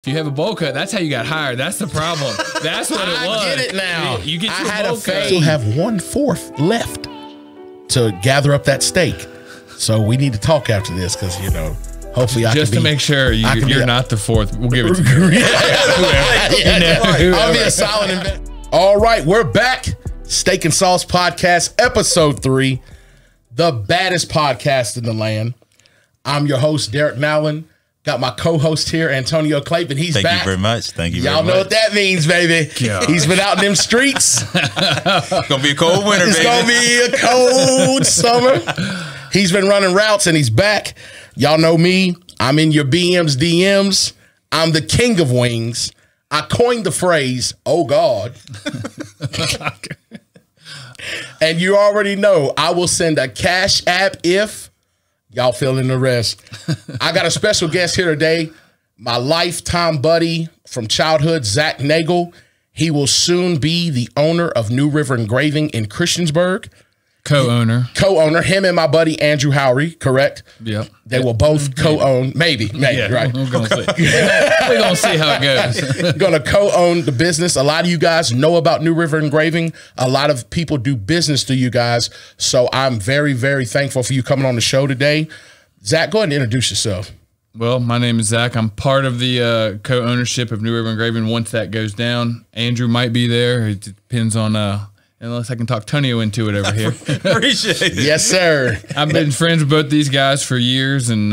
If you have a bowl cut, that's how you got hired. That's the problem. That's what it was. I get it now. You get I your had bowl a cut. still have 1/4 left to gather up that steak. So we need to talk after this because, you know, hopefully I just can to make sure you're not the fourth. We'll give it to you. I'll be a solid investor. All right, we're back. Steak and Sauce Podcast, episode 3, the baddest podcast in the land. I'm your host, Derek Nowlin. Got my co-host here, Antonio Clayton. He's back. Thank you very much. Thank you very much. Y'all know what that means, baby. Yeah. He's been out in them streets. It's going to be a cold winter, It's baby. going to be a cold summer. He's been running routes, and he's back. Y'all know me. I'm in your BM's DMs. I'm the king of wings. I coined the phrase, oh, God. And you already know I will send a cash app if y'all fill in the rest. I got a special guest here today, my lifetime buddy from childhood, Zach Nagel. He will soon be the owner of New River Engraving in Christiansburg. Co-owner. Co-owner, him and my buddy Andrew Howry, correct? Yep. They will both co-own, maybe, Yeah, right? We're going to see. We're going to see how it goes. Going to co-own the business. A lot of you guys know about New River Engraving. A lot of people do business through you guys. So I'm very, very thankful for you coming on the show today. Zach, go ahead and introduce yourself. Well, my name is Zach. I'm part of the co-ownership of New River Engraving. Once that goes down, Andrew might be there. It depends on, unless I can talk Tonio into it over here. Appreciate it. Yes, sir. I've been friends with both these guys for years and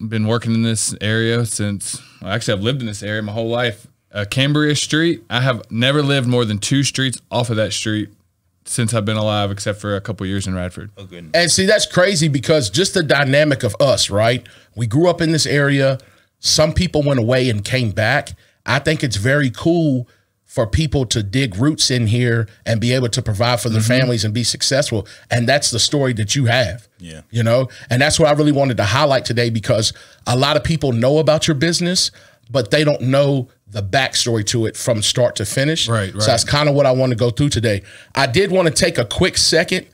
been working in this area since, well, actually, I've lived in this area my whole life. Cambria Street, I have never lived more than 2 streets off of that street since I've been alive, except for a couple years in Radford. Oh, goodness. And see, that's crazy because just the dynamic of us, right? We grew up in this area. Some people went away and came back. I think it's very cool for people to dig roots in here and be able to provide for their families and be successful. And that's the story that you have. Yeah. You know, and that's what I really wanted to highlight today because a lot of people know about your business, but they don't know the backstory to it from start to finish. Right. So that's kind of what I want to go through today. I did want to take a quick second.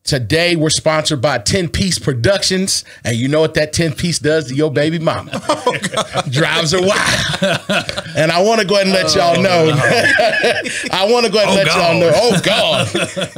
Today, we're sponsored by 10-Piece Productions, and you know what that 10-piece does to your baby mama. Drives her wild. And I want to go ahead and let y'all know. I want to go ahead and let y'all know. Oh, God.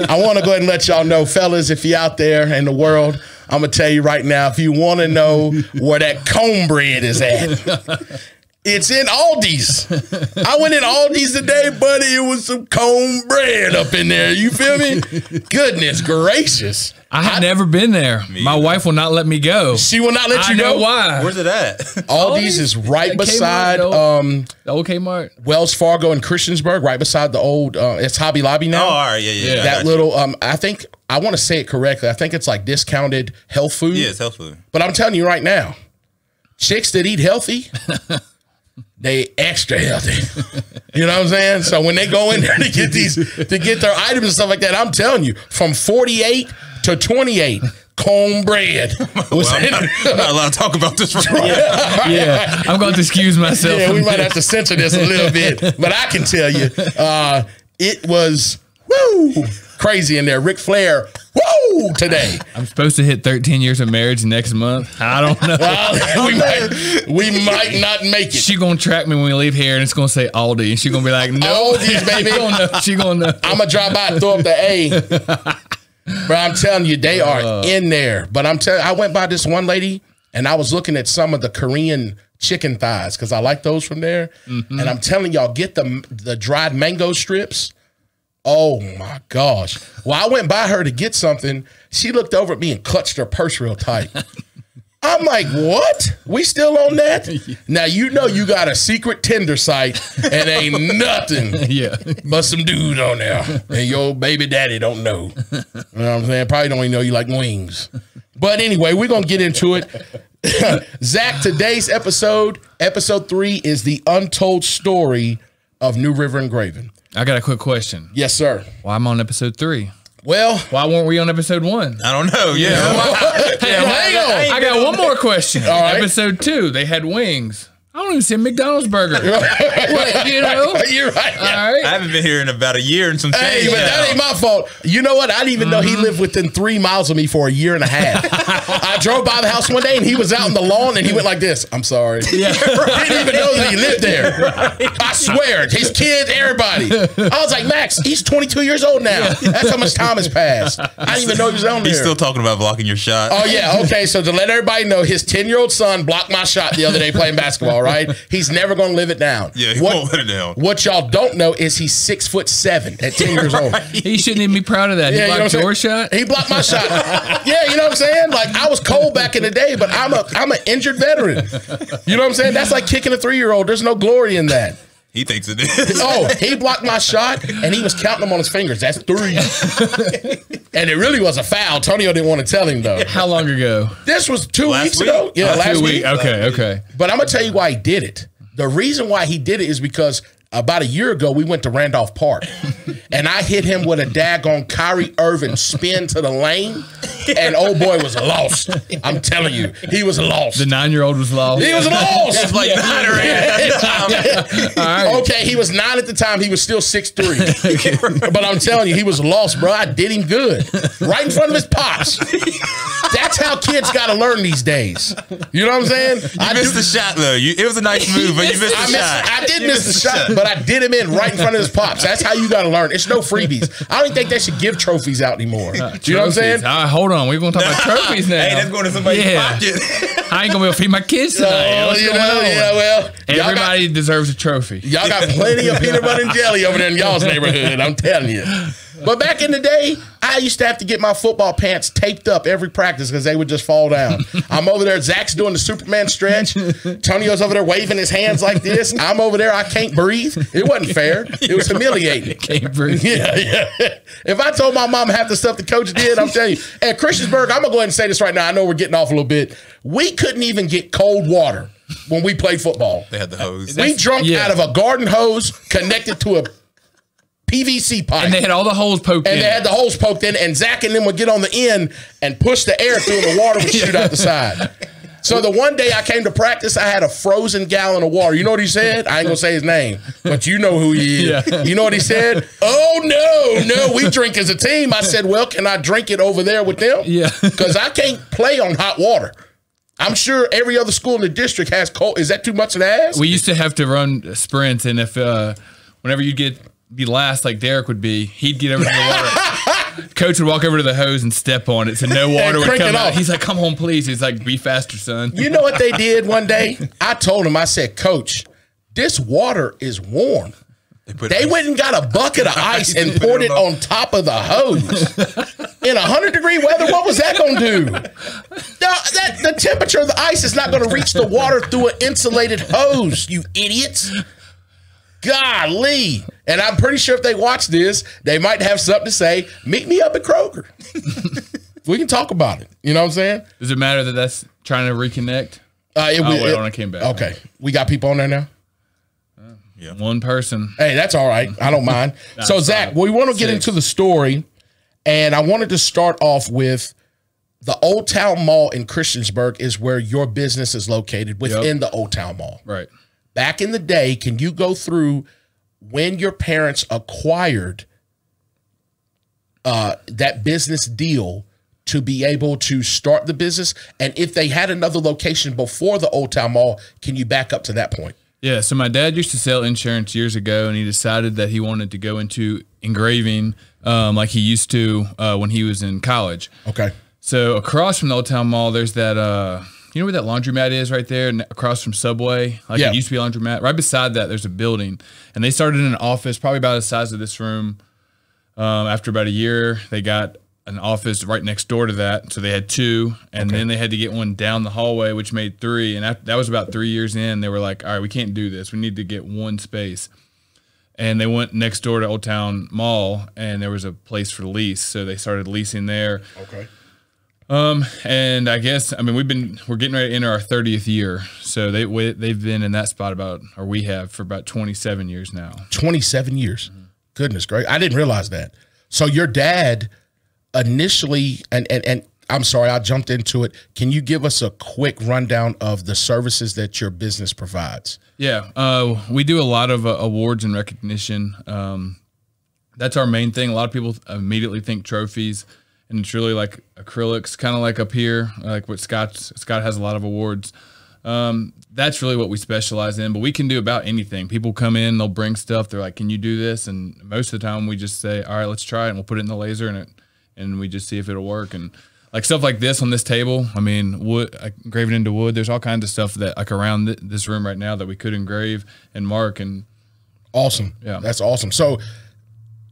I want to go ahead and let y'all know, fellas, if you're out there in the world, I'm going to tell you right now, if you want to know where that cornbread is at, it's in Aldi's. I went in Aldi's today, buddy. It was some cornbread up in there. You feel me? Goodness gracious. I have never been there. My wife will not let me go. She will not let you I know go? why. Where's it at? Aldi's is right Kmart, beside the old Kmart. Wells Fargo in Christiansburg, right beside the old, it's Hobby Lobby now. Oh, all right. Yeah. I That got you. little, I think, I want to say it correctly. I think it's like discounted health food. Yeah, it's health food. But I'm telling you right now, chicks that eat healthy, they extra healthy. You know what I'm saying? So when they go in there to get their items and stuff like that, I'm telling you, from 48 to 28, cornbread. I'm not allowed to talk about this right now. Yeah, I'm going to excuse myself. Yeah, we might have to censor this a little bit, but I can tell you, it was crazy in there. Ric Flair, today. I'm supposed to hit 13 years of marriage next month. I don't know. Well, we might not make it. She gonna track me when we leave here, and it's gonna say Aldi, and she gonna be like, "No, Aldi's, baby." She gonna know. I'm gonna drive by and throw up the A. But I'm telling you, they are in there. But I went by this one lady, and I was looking at some of the Korean chicken thighs because I like those from there. And I'm telling y'all, get the dried mango strips. Oh my gosh. Well, I went by her to get something. She looked over at me and clutched her purse real tight. I'm like, what? We still on that? Now, you know you got a secret Tinder site and ain't nothing but some dude on there. And your baby daddy don't know. You know what I'm saying? Probably don't even know you like wings. But anyway, we're going to get into it. Zach, today's episode 3, is the untold story of New River Engraving. I got a quick question. Yes, sir. Why I'm on episode 3? Well, why weren't we on episode 1? I don't know. Hang on. I got one more question. All right. Episode 2, they had wings. I don't even see a McDonald's burger. What, you know? You're right. All right. I haven't been here in about a year and some change. Hey, but that ain't my fault. You know what? I didn't even know he lived within 3 miles of me for a year and a half. I drove by the house one day and he was out in the lawn and he went like this. I'm sorry. Yeah. Didn't even know that he lived there. I swear. His kids, everybody. I was like, Max, he's 22 years old now. That's how much time has passed. I didn't even know he was on there. He's still talking about blocking your shot. Oh, yeah. Okay. So to let everybody know, his 10-year-old son blocked my shot the other day playing basketball, right? He's never going to live it down. Yeah, he won't let it down. What y'all don't know is he's 6'7" at 10 years old. He shouldn't even be proud of that. He blocked your shot? He blocked my shot. Yeah, you know what I'm saying? Like, I was cold back in the day, but I'm an injured veteran. You know what I'm saying? That's like kicking a 3-year-old. There's no glory in that. He thinks it is. Oh, he blocked my shot, and he was counting them on his fingers. That's 3. And it really was a foul. Tonio didn't want to tell him, though. How long ago? This was 2 weeks week? ago. Yeah, last week. Okay. But I'm going to tell you why he did it. The reason why he did it is because about a year ago, we went to Randolph Park, and I hit him with a daggone Kyrie Irving spin to the lane, and old boy was lost. I'm telling you, he was lost. The 9-year-old was lost? He was lost. It's like 9 or 8 at the time. Right. Okay, he was 9 at the time. He was still 6'3". But I'm telling you, he was lost, bro. I did him good. Right in front of his pops. That's how kids got to learn these days. You know what I'm saying? You missed the shot, though. It was a nice move, but you missed the shot. I did miss the shot, but I did him in right in front of his pops. That's how you got to learn. It's no freebies. I don't even think they should give trophies out anymore. You know what I'm saying? All right, hold on. We're going to talk about trophies now. Hey, that's going to somebody's pocket. I ain't going to be able to feed my kids tonight. What's going on? Yeah, well. Everybody deserves a trophy. Y'all got plenty of peanut butter and jelly over there in y'all's neighborhood. I'm telling you. But back in the day, I used to have to get my football pants taped up every practice because they would just fall down. I'm over there. Zach's doing the Superman stretch. Tonio's over there waving his hands like this. I'm over there. I can't breathe. It wasn't fair. It was humiliating. Can't breathe. Yeah. If I told my mom half the stuff the coach did, I'm telling you. At Christiansburg, I'm going to go ahead and say this right now. I know we're getting off a little bit. We couldn't even get cold water when we played football. They had the hose. We drunk out of a garden hose connected to a PVC pipe. And they had all the holes poked in. And they had the holes poked in, and Zach and them would get on the end and push the air through, and the water would shoot out the side. So the one day I came to practice, I had a frozen gallon of water. You know what he said? I ain't going to say his name, but you know who he is. Yeah. You know what he said? Oh, no, we drink as a team. I said, well, can I drink it over there with them? Yeah. Because I can't play on hot water. I'm sure every other school in the district has cold. Is that too much to ask? We used to have to run sprints, and if whenever you be last like Derek would be, he'd get over to the water. Coach would walk over to the hose and step on it so no water would come out. He's like, come home, please. He's like, be faster, son. You know what they did one day? I told him, I said, Coach, this water is warm. They went and got a bucket of ice and poured it on top of the hose. In 100-degree weather, what was that going to do? The temperature of the ice is not going to reach the water through an insulated hose, you idiots. Golly. And I'm pretty sure if they watch this, they might have something to say. Meet me up at Kroger. We can talk about it. You know what I'm saying? Does it matter that that's trying to reconnect? Wait, I came back. Okay. We got people on there now? Yeah. One person. Hey, that's all right. I don't mind. So, Zach, we want to get into the story, and I wanted to start off with the Old Town Mall in Christiansburg is where your business is located within the Old Town Mall. Right. Back in the day, can you go through when your parents acquired that business deal to be able to start the business? And if they had another location before the Old Town Mall, can you back up to that point? Yeah, so my dad used to sell insurance years ago, and he decided that he wanted to go into engraving like he used to when he was in college. Okay. So across from the Old Town Mall, there's that, you know where that laundromat is right there across from Subway? Like it used to be a laundromat. Right beside that, there's a building. And they started in an office probably about the size of this room. After about a year, they got an office right next door to that. So they had 2, and then they had to get one down the hallway, which made 3. And that was about 3 years in. They were like, all right, we can't do this. We need to get one space. And they went next door to Old Town Mall, and there was a place for lease. So they started leasing there. Okay. And I guess, I mean, we're getting ready to enter our 30th year. So they've been in that spot we have for about 27 years now. 27 years. Mm-hmm. Goodness gracious. I didn't realize that. So your dad initially, and I'm sorry, I jumped into it. Can you give us a quick rundown of the services that your business provides? Yeah, we do a lot of awards and recognition. That's our main thing. A lot of people immediately think trophies, and it's really like acrylics, kind of like up here, like what Scott has a lot of awards. That's really what we specialize in, but we can do about anything. People come in, they'll bring stuff. They're like, can you do this? And most of the time we just say, all right, let's try it. And we'll put it in the laser and we just see if it'll work. And like stuff like this on this table, I mean, wood, engraving into wood, there's all kinds of stuff that like around this room right now that we could engrave and mark. And awesome. Yeah, that's awesome. So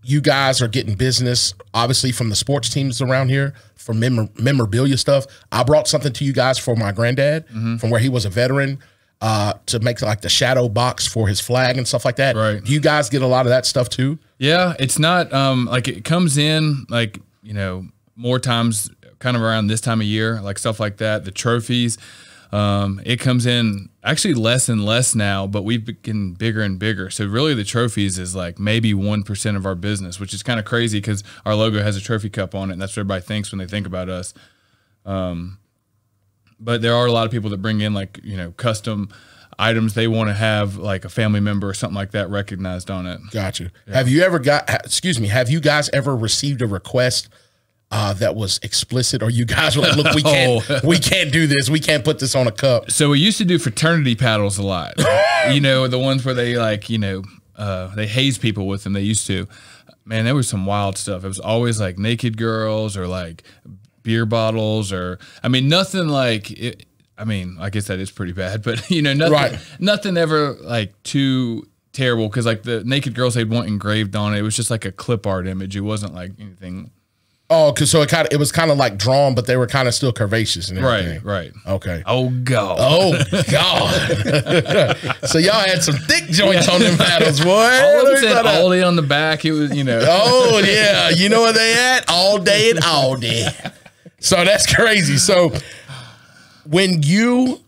you guys are getting business, obviously, from the sports teams around here, from memorabilia stuff. I brought something to you guys for my granddad from where he was a veteran to make like the shadow box for his flag and stuff like that. Right. Do you guys get a lot of that stuff too? Yeah, it's not like it comes in like, you know, more times kind of around this time of year, like stuff like that. The trophies, it comes in actually less and less now, but we've getting bigger and bigger. So really the trophies is like maybe 1% of our business, which is kind of crazy because our logo has a trophy cup on it, and that's what everybody thinks when they think about us. But there are a lot of people that bring in like, you know, custom items. They want to have like a family member or something like that recognized on it. Gotcha. Yeah. Have you ever have you guys ever received a request that was explicit, or you guys were like, look, we can't do this. We can't put this on a cup. So we used to do fraternity paddles a lot. You know, the ones where they like, you know, they haze people with them. They used to. Man, there was some wild stuff. It was always like naked girls or like beer bottles, or I mean, nothing like it. I mean, I guess that is pretty bad, but you know, nothing ever like too terrible, because like the naked girls they'd want engraved on it. It was just like a clip art image. It wasn't like anything. Oh, cause so it was kind of like drawn, but they were kind of still curvaceous and everything. Right. Okay. Oh God. Oh God. So y'all had some thick joints on them paddles, boy. All of them said all day on the back. It was, you know. Oh yeah, you know where they at? All day and all day. So that's crazy. So when you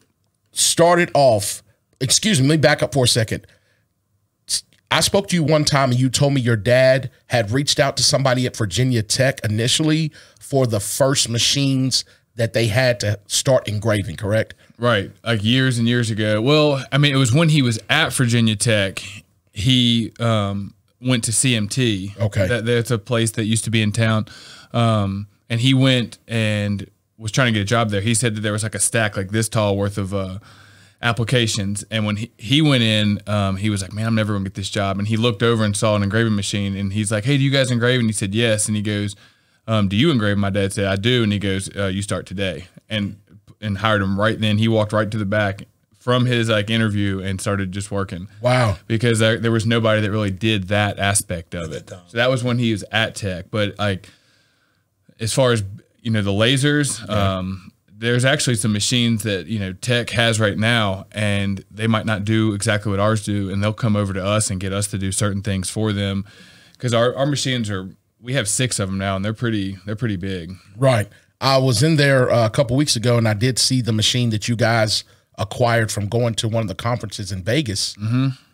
started off, excuse me, let me back up for a second. I spoke to you one time and you told me your dad had reached out to somebody at Virginia Tech initially for the first machines that they had to start engraving, correct? Right, like years and years ago. Well, I mean, it was when he was at Virginia Tech. He went to CMT. Okay. That's a place that used to be in town. And he went and was trying to get a job there. He said that there was like a stack like this tall worth of applications, and when he went in, he was like, man, I'm never gonna get this job. And he looked over and saw an engraving machine, and he's like, hey, do you guys engrave? And he said yes. And he goes, do you engrave? My dad said, I do. And he goes, you start today, and hired him right then. He walked right to the back from his like interview and started just working. Wow. Because there was nobody that really did that aspect of it. So that was when he was at Tech. But like as far as, you know, the lasers, there's actually some machines that, you know, Tech has right now, and they might not do exactly what ours do, and they'll come over to us and get us to do certain things for them, because our machines we have 6 of them now, and they're pretty big. Right. I was in there a couple weeks ago, and I did see the machine that you guys acquired from going to one of the conferences in Vegas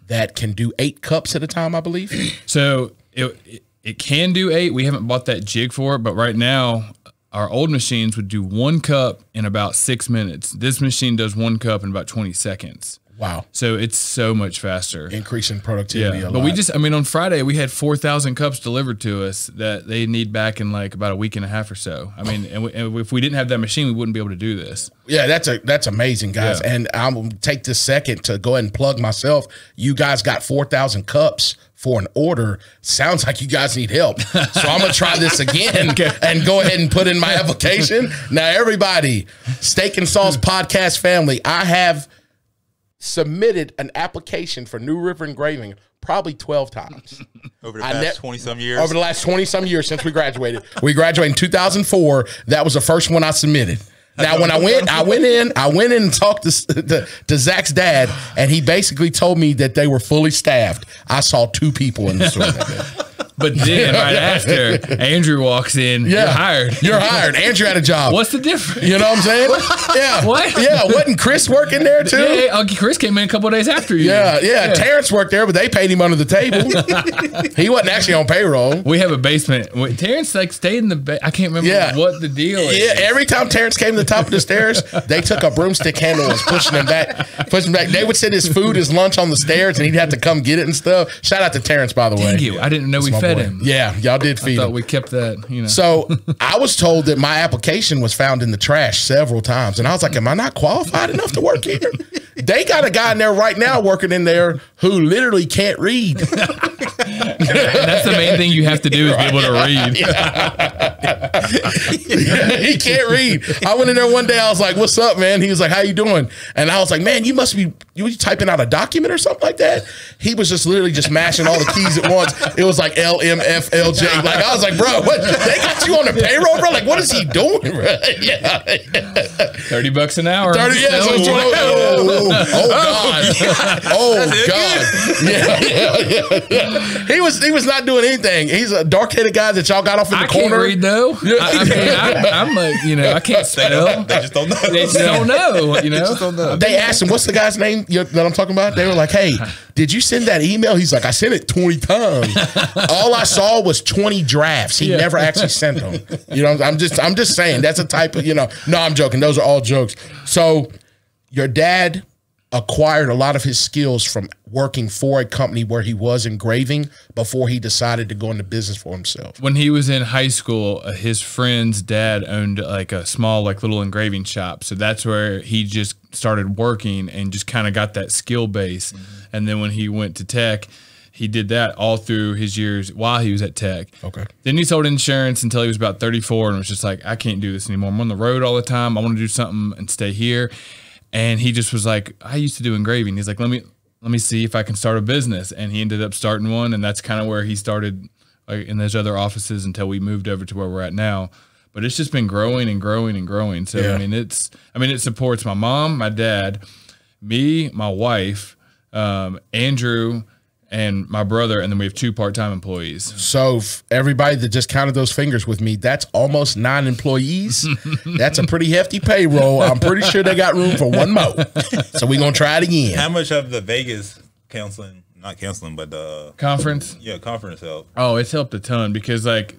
that can do 8 cups at a time, I believe. So it can do 8. We haven't bought that jig for it, but right now our old machines would do 1 cup in about 6 minutes. This machine does 1 cup in about 20 seconds. Wow. So it's so much faster. Increasing productivity a lot. But on Friday, we had 4,000 cups delivered to us that they need back in like about a week and a half or so. I mean, and if we didn't have that machine, we wouldn't be able to do this. Yeah, that's amazing, guys. Yeah. And I'm going to take this second to go ahead and plug myself. You guys got 4,000 cups for an order. Sounds like you guys need help. So I'm going to try this again and go ahead and put in my application. Now, everybody, Steak and Sauce Podcast family, I have submitted an application for New River Engraving probably 12 times. Over the past 20-some years? Over the last 20-some years since we graduated. We graduated in 2004. That was the first one I submitted. Now, when I went in and talked to Zach's dad, and he basically told me that they were fully staffed. I saw 2 people in the store. But then right after, Andrew walks in. Yeah. You're hired. You're hired. Andrew had a job. What's the difference? You know what I'm saying? Yeah. What? Yeah. Wasn't Chris working there too? Yeah, Chris came in a couple of days after you. Yeah. Terrence worked there, but they paid him under the table. He wasn't actually on payroll. We have a basement. Terrence like stayed in the I can't remember what the deal is. Yeah. Every time Terrence came to the top of the stairs, they took a broomstick handle and was pushing him back. They would set his food, his lunch on the stairs, and he'd have to come get it and stuff. Shout out to Terrence, by the way. Thank you. I didn't know we fed him. Yeah, y'all did feed I thought him. we kept that, you know. So I was told that my application was found in the trash several times. And I was like, am I not qualified enough to work here? They got a guy in there right now working in there who literally can't read. That's the main thing you have to do is be able to read. He can't read. I went in there one day. I was like, what's up, man? He was like, how you doing? And I was like, man, you must be typing out a document or something like that. He was just literally just mashing all the keys at once. It was like LMFLJ. Like, I was like, bro, what? They got you on the payroll, bro? Like, what is he doing, bro? Yeah. $30 an hour. 30, yeah. Oh God. Oh God. Yeah. He was not doing anything. He's a dark-headed guy that y'all got off in the corner. I can't read though. I mean, I'm like, you know, I can't spell. They just don't know. They just don't know. You know. They asked him, what's the guy's name that I'm talking about? They were like, hey, did you send that email? He's like, I sent it 20 times. All I saw was 20 drafts. He never actually sent them. You know, I'm just saying that's a type of, you know, no, I'm joking. Those are all jokes. So your dad acquired a lot of his skills from working for a company where he was engraving before he decided to go into business for himself. When he was in high school, his friend's dad owned like a small, like little engraving shop. So that's where he just started working and just kind of got that skill base. And then when he went to tech, he did that all through his years while he was at tech. Okay. Then he sold insurance until he was about 34 and was just like, I can't do this anymore. I'm on the road all the time. I want to do something and stay here. And he just was like, I used to do engraving. He's like, let me see if I can start a business. And he ended up starting one. And that's kind of where he started, like, in those other offices until we moved over to where we're at now. But it's just been growing and growing and growing. So, yeah. I mean, it supports my mom, my dad, me, my wife, Andrew, and my brother, and then we have 2 part-time employees. So everybody that just counted those fingers with me, that's almost 9 employees. That's a pretty hefty payroll. I'm pretty sure they got room for 1 more. So we're going to try it again. How much of the Vegas counseling, not counseling, but the conference? Yeah, conference helped. Oh, it's helped a ton because like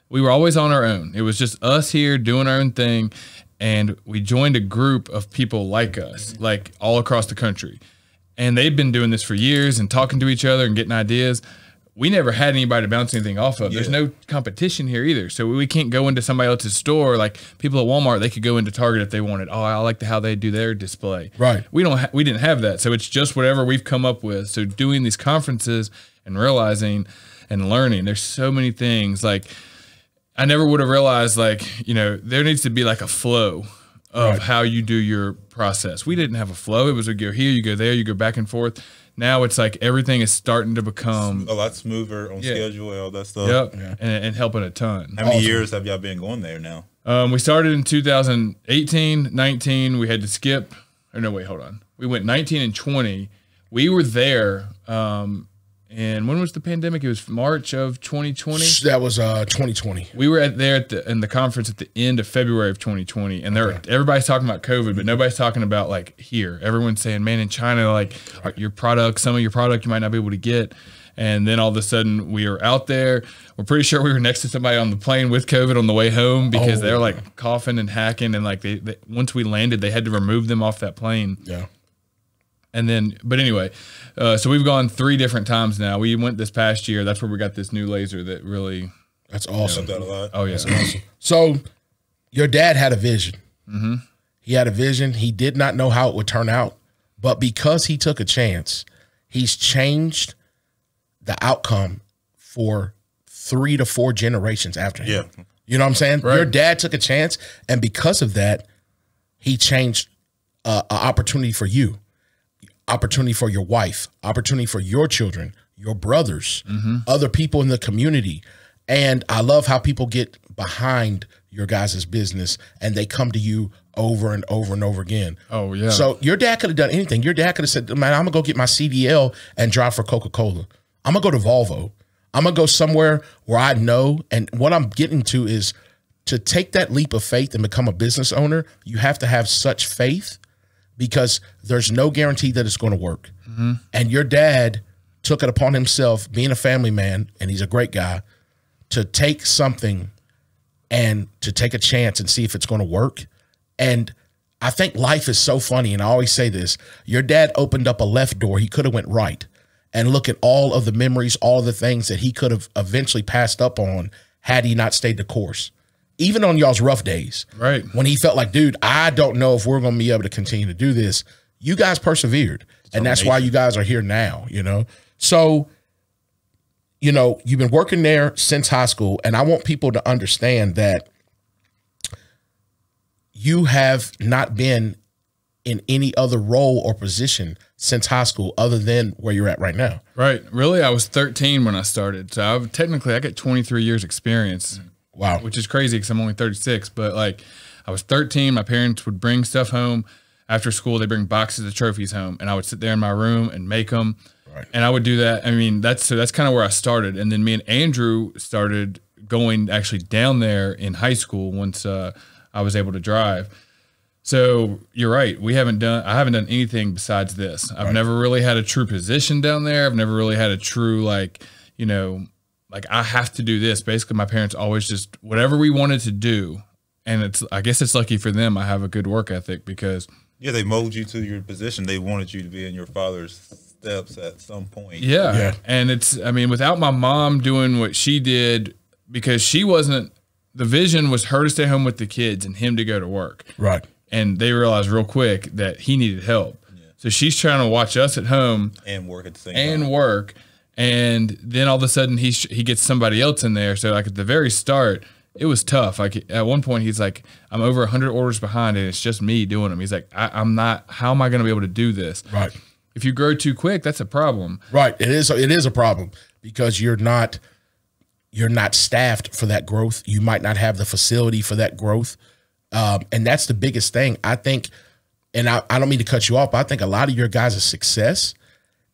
we were always on our own. It was just us here doing our own thing. And we joined a group of people like us, like all across the country. And they've been doing this for years and talking to each other and getting ideas. We never had anybody to bounce anything off of. Yeah. There's no competition here either. So we can't go into somebody else's store. Like people at Walmart, they could go into Target if they wanted. Oh, I like how they do their display. Right. We didn't have that. So it's just whatever we've come up with. So doing these conferences and realizing and learning, there's so many things. Like I never would have realized, like, you know, there needs to be like a flow of how you do your process. We didn't have a flow. It was a go here, you go there, you go back and forth. Now it's like everything is starting to become a lot smoother on schedule and all that stuff. Yep, yeah. and helping a ton. How many years have y'all been going there now? We started in 2018, 19. We had to skip. Or no, wait, hold on. We went 19 and 20. We were there. And when was the pandemic? It was March of 2020. That was 2020. We were in the conference at the end of February of 2020, and everybody's talking about COVID, but nobody's talking about like here. Everyone's saying, "Man, in China, like your product, some of your product you might not be able to get." And then all of a sudden, we were out there. We're pretty sure we were next to somebody on the plane with COVID on the way home because they were like coughing and hacking, and like they once we landed, they had to remove them off that plane. Yeah. And then, but anyway, so we've gone 3 different times now. We went this past year. That's where we got this new laser that really. That's awesome. That a lot. Oh, yeah. That's awesome. So your dad had a vision. Mm-hmm. He had a vision. He did not know how it would turn out. But because he took a chance, he's changed the outcome for 3 to 4 generations after him. Yeah. You know what I'm saying? Right. Your dad took a chance. And because of that, he changed an opportunity for you. Opportunity for your wife, opportunity for your children, your brothers, other people in the community. And I love how people get behind your guys' business and they come to you over and over and over again. Oh, yeah. So your dad could have done anything. Your dad could have said, man, I'm going to go get my CDL and drive for Coca-Cola. I'm going to go to Volvo. I'm going to go somewhere where I know. And what I'm getting to is to take that leap of faith and become a business owner, you have to have such faith because there's no guarantee that it's going to work. And your dad took it upon himself, being a family man, and he's a great guy, to take something and to take a chance and see if it's going to work. And I think life is so funny, and I always say this. Your dad opened up a left door. He could have went right. And look at all of the memories, all of the things that he could have eventually passed up on had he not stayed the course. Even on y'all's rough days. Right. When he felt like, dude, I don't know if we're going to be able to continue to do this. You guys persevered. And that's why you guys are here now, you know? So, you know, you've been working there since high school, and I want people to understand that you have not been in any other role or position since high school other than where you're at right now. Right. Really, I was 13 when I started. So I got 23 years experience. Wow. Which is crazy because I'm only 36. But like I was 13. My parents would bring stuff home. After school, they bring boxes of trophies home, and I would sit there in my room and make them. Right. And I would do that. I mean, that's kind of where I started. And then me and Andrew started going actually down there in high school once I was able to drive. So you're right. I haven't done anything besides this. I've never really had a true position down there. I've never really had a true, like, you know, like I have to do this. Basically, my parents always just whatever we wanted to do. And I guess it's lucky for them. I have a good work ethic because they mold you to your position. They wanted you to be in your father's steps at some point. Yeah. And I mean, without my mom doing what she did, because the vision was her to stay home with the kids and him to go to work. Right. And they realized real quick that he needed help. Yeah. So she's trying to watch us at home and work at the same time. And then all of a sudden he gets somebody else in there. So like at the very start, it was tough. Like at one point he's like, I'm over 100 orders behind and it's just me doing them. He's like, I'm not, how am I going to be able to do this? Right. If you grow too quick, that's a problem. Right. It is a problem because you're not staffed for that growth. You might not have the facility for that growth. And that's the biggest thing. I think, and I don't mean to cut you off, but I think a lot of your guys' success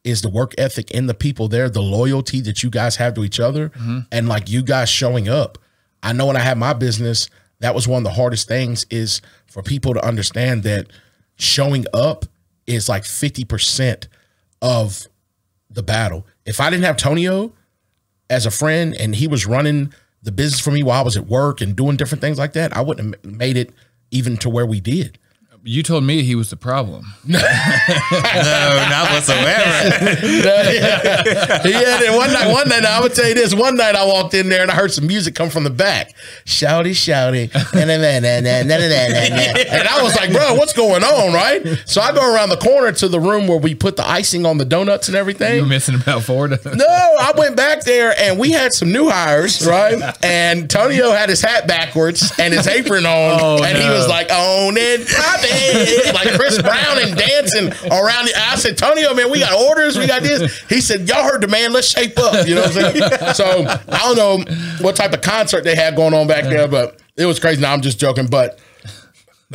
is the work ethic in the people there, the loyalty that you guys have to each other, and like you guys showing up. I know when I had my business, that was one of the hardest things is for people to understand that showing up is like 50% of the battle. If I didn't have Tonio as a friend and he was running the business for me while I was at work and doing different things like that, I wouldn't have made it even to where we did. You told me he was the problem. No, not whatsoever. Yeah, one night, I would tell you this. One night I walked in there and I heard some music come from the back. Shouty, shouty. And I was like, bro, what's going on, right? So I go around the corner to the room where we put the icing on the donuts and everything. You were missing about 4 donuts. No, I went back there and we had some new hires, right? And Tonio had his hat backwards and his apron on. He was like, on it, pop it. Like Chris Brown and dancing around the. I said, Tonio, man, we got orders, we got this. He said, y'all heard the man, let's shape up. You know what I'm saying? So I don't know what type of concert they had going on back there, but it was crazy. Now I'm just joking. But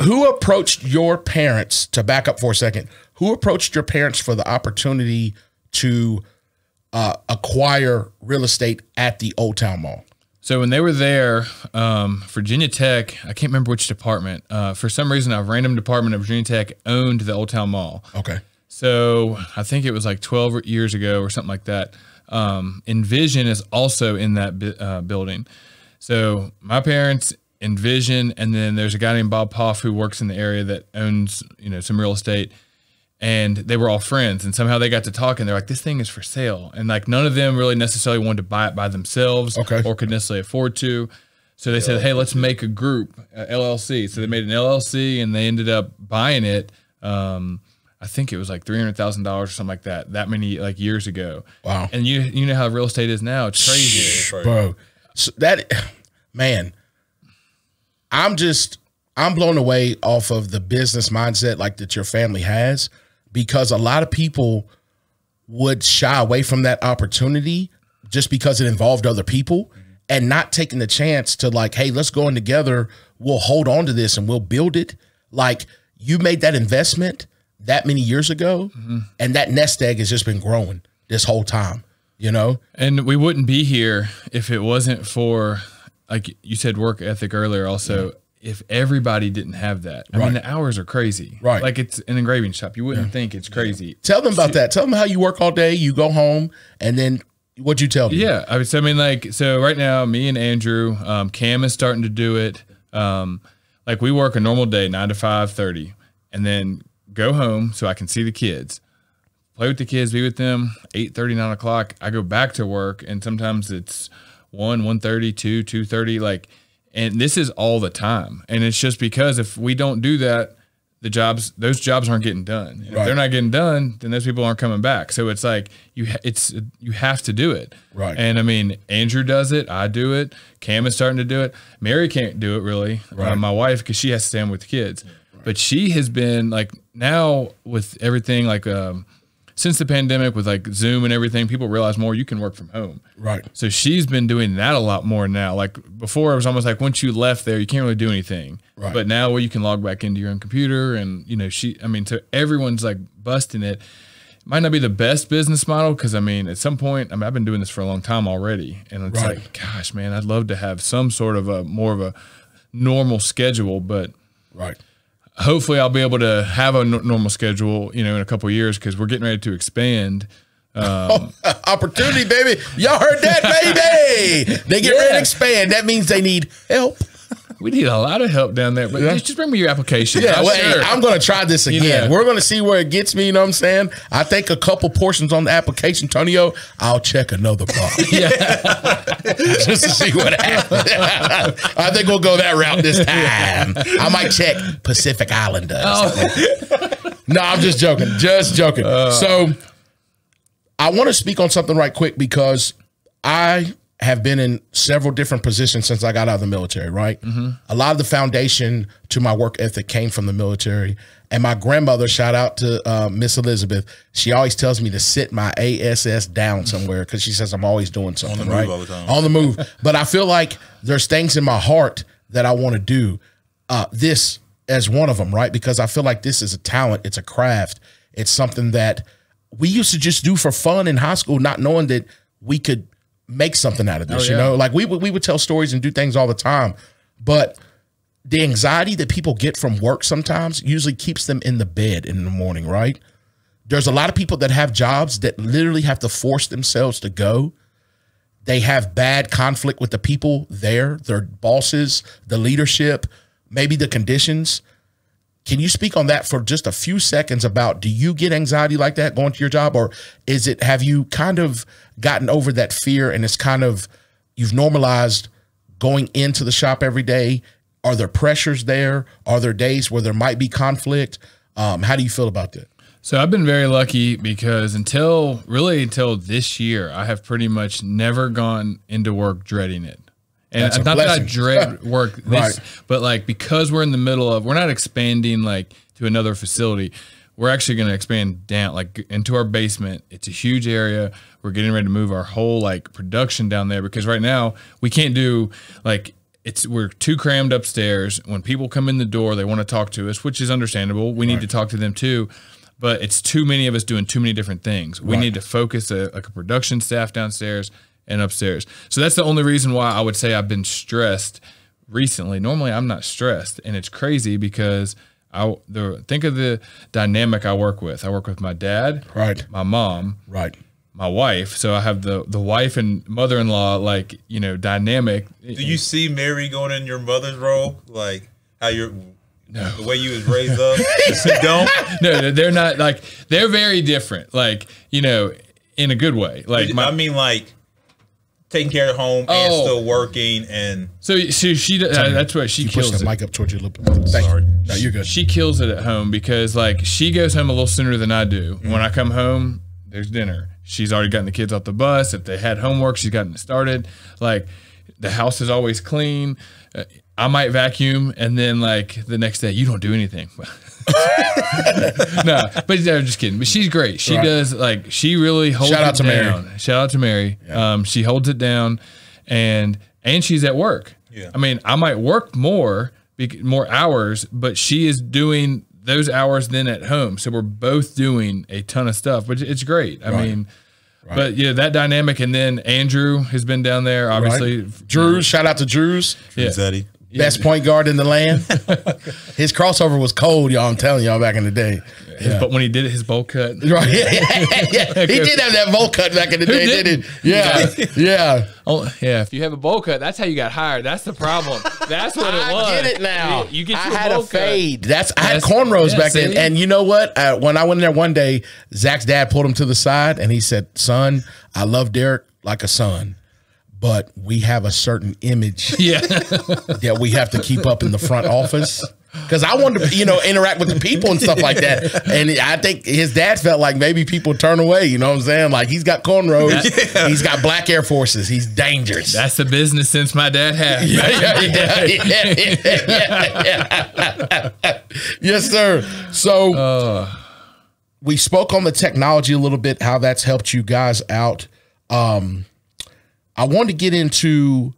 who approached your parents, to back up for a second, who approached your parents for the opportunity to acquire real estate at the Old Town Mall? So when they were there, Virginia Tech, I can't remember which department. For some reason, a random department at Virginia Tech owned the Old Town Mall. Okay. So I think it was like 12 years ago or something like that. Envision is also in that building. So my parents, Envision, and then there's a guy named Bob Poff who works in the area that owns, some real estate. And they were all friends, and somehow they got to talking. They're like, this thing is for sale. And like none of them really necessarily wanted to buy it by themselves or could necessarily afford to. So they said, hey, let's make a group, LLC. So they made an LLC and they ended up buying it. I think it was like $300,000 or something like that many like years ago. Wow. And you know how real estate is now. It's crazy. Bro, so man, I'm blown away off of the business mindset like that your family has. Because a lot of people would shy away from that opportunity just because it involved other people and not taking the chance to like, hey, let's go in together. We'll hold on to this and we'll build it. Like you made that investment that many years ago and that nest egg has just been growing this whole time. you know? And we wouldn't be here if it wasn't for, like you said, work ethic earlier also. If everybody didn't have that, I mean, the hours are crazy. Right. Like it's an engraving shop. You wouldn't think it's crazy. Tell them about that. Tell them how you work all day. You go home and then what'd you tell them? Yeah. I mean, like, so right now, me and Andrew, Cam is starting to do it. Like we work a normal day, 9 to 5:30, and then go home so I can see the kids, play with the kids, be with them, 8:30, 9 o'clock. I go back to work, and sometimes it's 1:30, 2:30, like, and this is all the time. And it's just because if we don't do that, those jobs aren't getting done. If they're not getting done, then those people aren't coming back. So it's like you have to do it. Right. And I mean, Andrew does it. I do it. Cam is starting to do it. Mary can't do it really. My wife, because she has to stand with the kids. But she has been like, now with everything, like since the pandemic with like Zoom and everything, people realize more you can work from home. Right. So she's been doing that a lot more now. Like before, it was almost like once you left there, you can't really do anything. Right. But now where you can log back into your own computer and, you know, so everyone's like busting it. Might not be the best business model because, I mean, at some point, I've been doing this for a long time already. And it's like, gosh, man, I'd love to have some sort of more of a normal schedule. But hopefully I'll be able to have a normal schedule, you know, in a couple of years because we're getting ready to expand. Opportunity, baby. Y'all heard that, baby. They get ready to expand. That means they need help. We need a lot of help down there, but just bring me your application. Yeah, well, hey, I'm going to try this again. You know. We're going to see where it gets me, you know what I'm saying? I think a couple portions on the application, Tonio, I'll check another box. Just to see what happens. I think we'll go that route this time. I might check Pacific Islanders. No, I'm just joking. Just joking. So I want to speak on something right quick because I have been in several different positions since I got out of the military, right? A lot of the foundation to my work ethic came from the military. And my grandmother, shout out to Miss Elizabeth, she always tells me to sit my ASS down somewhere because she says I'm always doing something, on the move all the time. On the move. But I feel like there's things in my heart that I want to do. This as one of them, right? Because I feel like this is a talent. It's a craft. It's something that we used to just do for fun in high school, not knowing that we could make something out of this, you know, like we would tell stories and do things all the time, but the anxiety that people get from work sometimes usually keeps them in the bed in the morning, right? There's a lot of people that have jobs that literally have to force themselves to go. They have bad conflict with the people there, their bosses, the leadership, maybe the conditions. Can you speak on that for just a few seconds about, do you get anxiety like that going to your job, or have you kind of gotten over that fear and it's kind of, you've normalized going into the shop every day? Are there pressures there? Are there days where there might be conflict? How do you feel about that? So I've been very lucky because until this year, I have pretty much never gone into work dreading it. And not that I dread work, but like because we're in the middle of, we're not expanding like to another facility. We're actually going to expand down like into our basement. It's a huge area. We're getting ready to move our whole like production down there because right now we can't do like, we're too crammed upstairs. When people come in the door, they want to talk to us, which is understandable. We need to talk to them too, but it's too many of us doing too many different things. We need to focus like a production staff downstairs and upstairs. So that's the only reason why I would say I've been stressed recently. Normally I'm not stressed, and it's crazy because think of the dynamic I work with. I work with my dad, my mom, my wife. So I have the wife and mother-in-law, like, you know, dynamic. Do you see Mary going in your mother's role? Like how the way you was raised up? You don't? No, they're not, like, they're very different. Like, you know, in a good way. Like I mean, like, taking care of home and still working, and so she that's what she kills. Push the mic up towards you a little bit. Sorry, no, you're good. She kills it at home because like she goes home a little sooner than I do. When I come home, there's dinner. She's already gotten the kids off the bus. If they had homework, she's gotten it started. Like the house is always clean. I might vacuum, and then like the next day, you don't do anything. No, but I'm just kidding. But she's great. She does, like, she really holds it down. Mary. Shout out to Mary. Yeah. She holds it down, and she's at work. Yeah. I mean, I might work more hours, but she is doing those hours then at home. So we're both doing a ton of stuff, but it's great. I mean, But yeah, that dynamic. And then Andrew has been down there, obviously. Drews, shout out to Drews. Yeah. Best point guard in the land. His crossover was cold, y'all. I'm telling y'all, back in the day. But when he did his bowl cut, Right. He did have that bowl cut back in the day, didn't he? Yeah. Oh, yeah. If you have a bowl cut, that's how you got hired. That's the problem. That's what it was. I get it now. You get I your had bowl a fade. cut. I had cornrows back see? then. And you know what? When I went in there one day, Zach's dad pulled him to the side and he said, "Son, I love Derek like a son, but we have a certain image that we have to keep up in the front office." Because I wanted to, interact with the people and stuff like that. And I think his dad felt like maybe people turn away. You know what I'm saying? Like, he's got cornrows. He's got black Air Forces. He's dangerous. That's the business sense my dad had. Yes, sir. So we spoke on the technology a little bit, how that's helped you guys out. I wanted to get into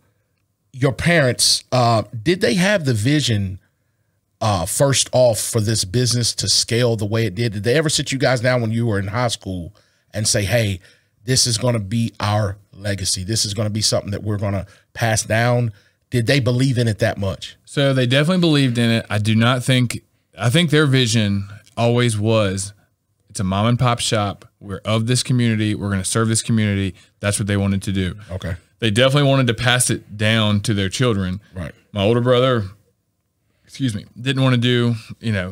your parents. Did they have the vision first off for this business to scale the way it did? Did they ever sit you guys down when you were in high school and say, "Hey, this is going to be our legacy. This is going to be something that we're going to pass down"? Did they believe in it that much? So they definitely believed in it. I think their vision always was, it's a mom and pop shop. We're of this community. We're going to serve this community. That's what they wanted to do. Okay. They definitely wanted to pass it down to their children. Right. My older brother, didn't want to do,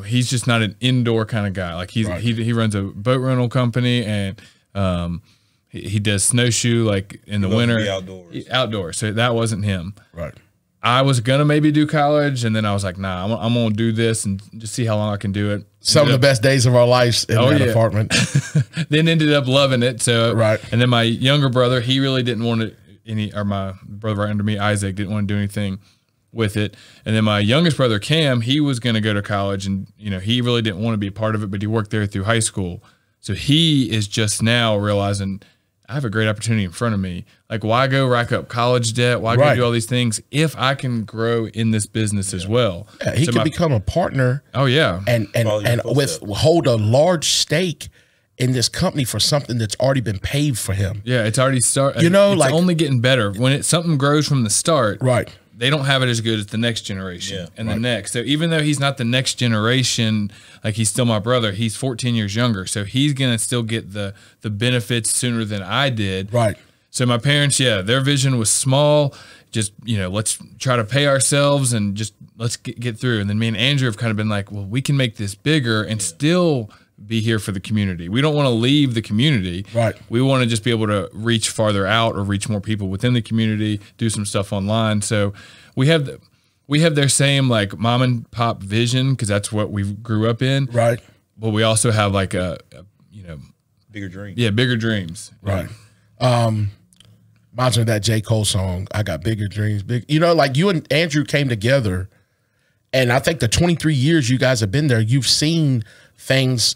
he's just not an indoor kind of guy. Like he runs a boat rental company and he does snowshoe like in the winter. Outdoors. So that wasn't him. Right. I was gonna maybe do college, and then I was like, nah, I'm gonna do this and just see how long I can do it. Some of the best days of our lives in that apartment. Then ended up loving it. So right. And then my younger brother, he really didn't want to or my brother right under me, Isaac, didn't want to do anything with it. And then my youngest brother, Cam, he was going to go to college, and he really didn't want to be a part of it, but he worked there through high school. So he is just now realizing, I have a great opportunity in front of me. Like, why go rack up college debt? Why go do all these things if I can grow in this business as well? Yeah, he can become a partner. Oh yeah, and hold a large stake in this company for something that's already been paved for him. Yeah, it's already started. It's only getting better when something grows from the start. Right. They don't have it as good as the next generation and the next. So even though he's not the next generation, like he's still my brother, he's 14 years younger. So he's going to still get the benefits sooner than I did. Right. So my parents, their vision was small. Just, let's try to pay ourselves and just let's get through. And then me and Andrew have kind of been like, well, we can make this bigger and still be here for the community. We don't want to leave the community. Right. We want to just be able to reach farther out or reach more people within the community, do some stuff online. So we have their same like mom and pop vision, because that's what we grew up in. Right. But we also have like a bigger dreams. Yeah, bigger dreams. Right. Reminds me of that J. Cole song, I Got Bigger Dreams. Like you and Andrew came together, and I think the 23 years you guys have been there, you've seen things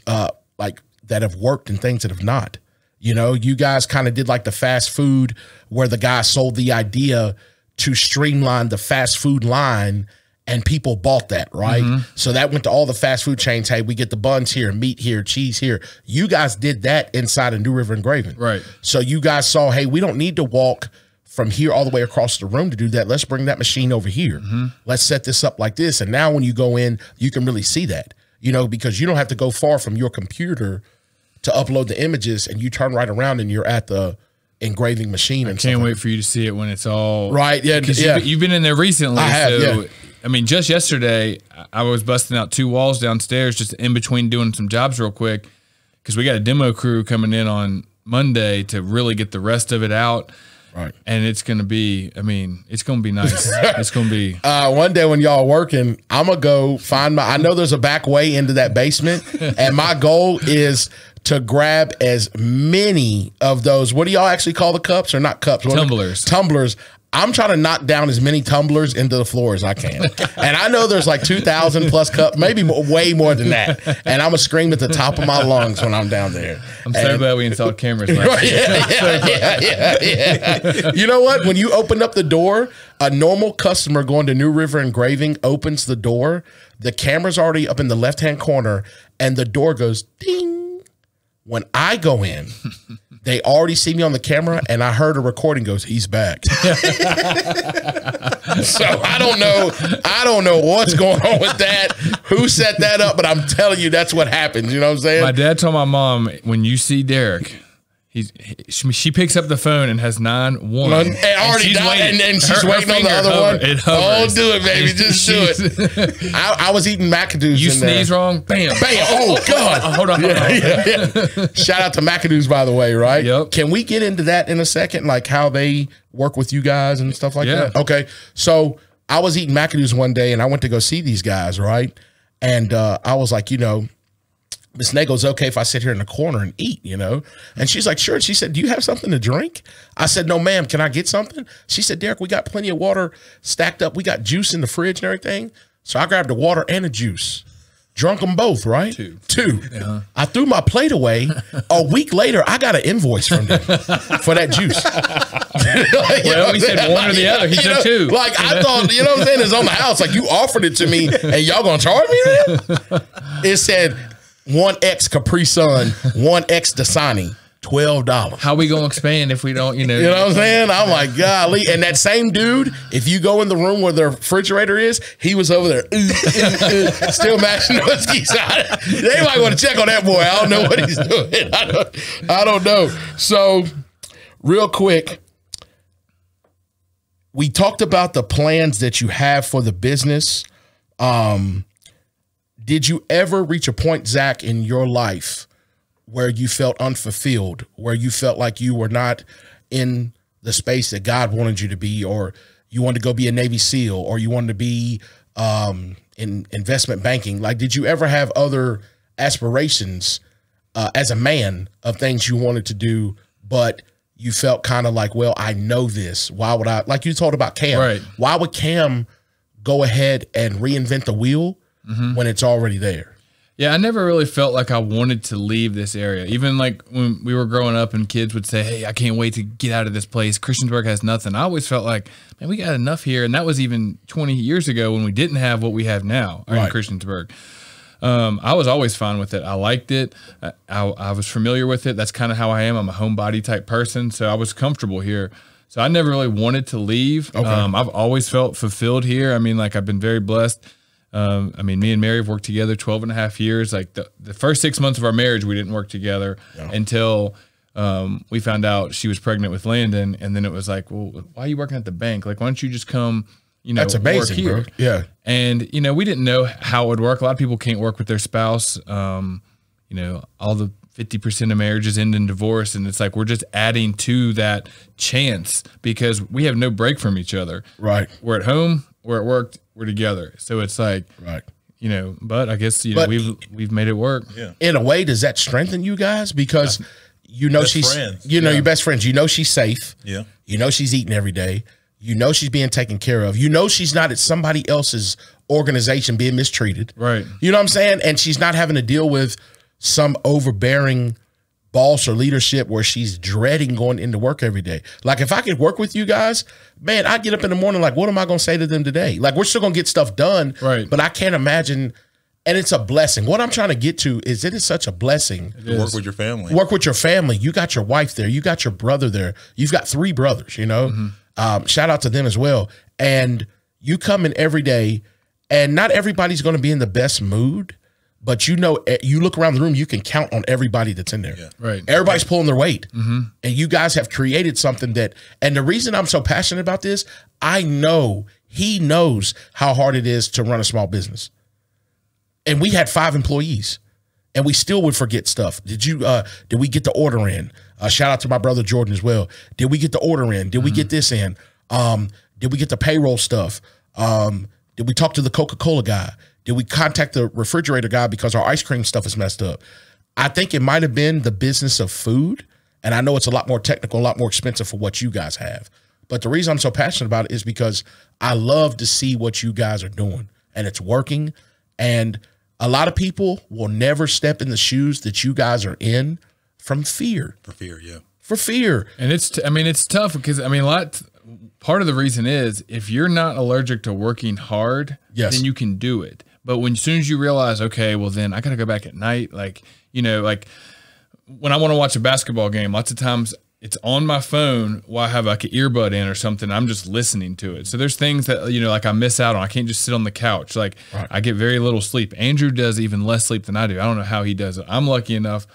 like that have worked and things that have not. You guys kind of did like the fast food where the guy sold the idea to streamline the fast food line, and people bought that, right? Mm-hmm. So that went to all the fast food chains. Hey, we get the buns here, meat here, cheese here. You guys did that inside of New River Engraving. Right. So you guys saw, hey, we don't need to walk from here all the way across the room to do that. Let's bring that machine over here. Mm-hmm. Let's set this up like this. And now when you go in, you can really see that. Because you don't have to go far from your computer to upload the images, and you turn right around and you're at the engraving machine. I can't wait for you to see it when it's all right. Yeah, you've been in there recently. I have, I mean, just yesterday, I was busting out 2 walls downstairs just in between doing some jobs real quick, because we got a demo crew coming in on Monday to really get the rest of it out. Right. And it's going to be, it's going to be nice. It's going to be. One day when y'all are working, I'm going to go find I know there's a back way into that basement, and my goal is to grab as many of those, what do y'all actually call the cups, or not cups? Tumblers. Tumblers. I'm trying to knock down as many tumblers into the floor as I can. And I know there's like 2,000 plus cups, maybe way more than that. And I'm going to scream at the top of my lungs when I'm down there. I'm so glad we installed cameras. Yeah. You know what? When you open up the door, a normal customer going to New River Engraving opens the door. The camera's already up in the left-hand corner, and the door goes ding. When I go in, They already see me on the camera, and I heard a recording goes, "He's back." So I don't know what's going on with that, who set that up, but I'm telling you, that's what happens. You know what I'm saying? My dad told my mom, when you see Derek, she picks up the phone and has 9-1. And she's waiting on the other one. Oh, do it, baby. Just do it. I was eating McAdoo's. You sneeze wrong, bam. Bam. Oh, God. Hold on. Yeah. Shout out to McAdoo's, by the way, right? Yep. Can we get into that in a second, like how they work with you guys and stuff like that? Okay. So I was eating McAdoo's one day, and I went to go see these guys, right? And I was like, Miss Nagel's okay if I sit here in the corner and eat, And she's like, sure. She said, do you have something to drink? I said, no, ma'am. Can I get something? She said, Derek, we got plenty of water stacked up. We got juice in the fridge and everything. So I grabbed the water and the juice. Drunk them both, right? Two. Yeah. I threw my plate away. A week later, I got an invoice from them for that juice. Well, he said one or the other. He said two. Like, I thought, what I'm saying? It's on the house. Like, you offered it to me, and y'all going to charge me then? It said 1X Capri Sun, 1X Dasani, $12. How we gonna expand if we don't, You know what I'm saying? I'm like, golly. And that same dude, if you go in the room where the refrigerator is, he was over there still mashing those keys out. They might want to check on that boy. I don't know what he's doing. I don't know. So, real quick, we talked about the plans that you have for the business. Did you ever reach a point, Zach, in your life where you felt unfulfilled, where you felt like you were not in the space that God wanted you to be, or you wanted to go be a Navy SEAL, or you wanted to be in investment banking? Like, did you ever have other aspirations as a man of things you wanted to do, but you felt kind of like, well, I know this. Why would I, like you told about Cam, right? Why would Cam go ahead and reinvent the wheel when it's already there? Yeah, I never really felt like I wanted to leave this area. Even like when we were growing up and kids would say, hey, I can't wait to get out of this place. Christiansburg has nothing. I always felt like, man, we got enough here. And that was even 20 years ago when we didn't have what we have now in Christiansburg. I was always fine with it. I liked it. I was familiar with it. That's kind of how I am. I'm a homebody type person. So I was comfortable here. So I never really wanted to leave. Okay. I've always felt fulfilled here. I mean, like, I've been very blessed. I mean, me and Mary have worked together 12 and a half years. Like the first 6 months of our marriage, we didn't work together until we found out she was pregnant with Landon. And then it was like, well, why are you working at the bank? Like, why don't you just come, that's amazing, work here? Bro. Yeah. And, we didn't know how it would work. A lot of people can't work with their spouse. All the 50% of marriages end in divorce. And it's like, we're just adding to that chance because we have no break from each other. Right. We're at home, we're at work, we're together. So it's like, but I guess, we've made it work. Yeah. In a way, does that strengthen you guys? Because she's, friends. Your best friends, she's safe. Yeah. She's eating every day. She's being taken care of. She's not at somebody else's organization being mistreated. Right. You know what I'm saying? And she's not having to deal with some overbearing boss or leadership where she's dreading going into work every day. Like, if I could work with you guys, man, I'd get up in the morning like, what am I going to say to them today? Like, we're still going to get stuff done, right? But I can't imagine, and it's a blessing. What I'm trying to get to is it is such a blessing. To work with your family. Work with your family. You got your wife there. You got your brother there. You've got 3 brothers, Shout out to them as well. And you come in every day, and not everybody's going to be in the best mood. But you look around the room, you can count on everybody that's in there. Yeah. Right. Everybody's pulling their weight. And you guys have created something and the reason I'm so passionate about this, I know he knows how hard it is to run a small business. And we had 5 employees and we still would forget stuff. Did we get the order in? Shout out to my brother Jordan as well. Did we get the order in? Did we get this in? Did we get the payroll stuff? Did we talk to the Coca-Cola guy? Did we contact the refrigerator guy because our ice cream stuff is messed up? I think it might have been the business of food. And I know it's a lot more technical, a lot more expensive for what you guys have. But the reason I'm so passionate about it is because I love to see what you guys are doing. And it's working. And a lot of people will never step in the shoes that you guys are in from fear. For fear, yeah. For fear. And it's tough because, part of the reason is if you're not allergic to working hard, then you can do it. But as soon as you realize, okay, well then I got to go back at night, when I want to watch a basketball game, lots of times it's on my phone while I have like an earbud in or something. I'm just listening to it. So there's things that, you know, like I miss out on. I can't just sit on the couch. Like I get very little sleep. Andrew does even less sleep than I do. I don't know how he does it. I'm lucky enough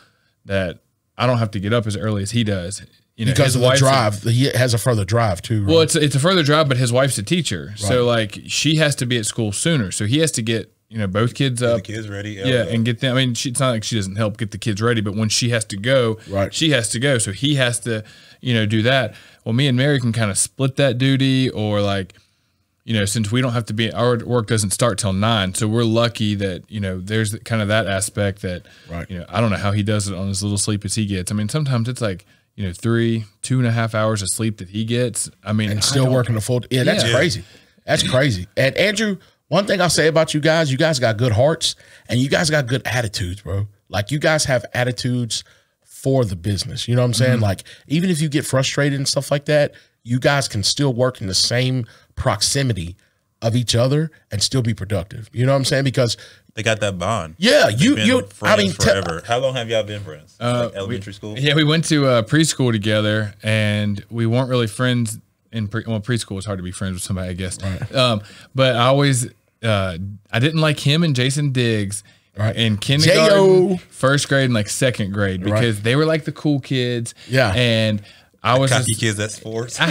that I don't have to get up as early as he does. You know, because of the drive. He has a further drive too. Right? Well, it's a further drive, but his wife's a teacher. Right. So like she has to be at school sooner. So he has to get, you know, both kids up. Get the kids ready. Yeah, and get them. I mean, it's not like she doesn't help get the kids ready, but when she has to go, she has to go. So he has to, you know, do that. Well, me and Mary can kind of split that duty, or like, you know, since we don't have to be, our work doesn't start till 9. So we're lucky that, you know, there's kind of that aspect that, you know, I don't know how he does it on as little sleep as he gets. I mean, sometimes it's like, you know, 2.5 hours of sleep that he gets. I mean, and still working a full. Yeah, that's crazy. That's crazy. And Andrew, one thing I'll say about you guys got good hearts and you guys got good attitudes, bro. Like you guys have attitudes for the business. You know what I'm saying? Like even if you get frustrated and stuff like that, you guys can still work in the same proximity of each other and still be productive. You know what I'm saying? Because they got that bond. Yeah, I mean, forever. How long have y'all been friends? Like elementary school? Yeah, we went to preschool together, and we weren't really friends in preschool. It's hard to be friends with somebody, I guess. Right. But I always, I didn't like him and Jason Diggs in kindergarten, first grade, and like second grade because they were like the cool kids. Yeah, and I was cocky kids at sports. I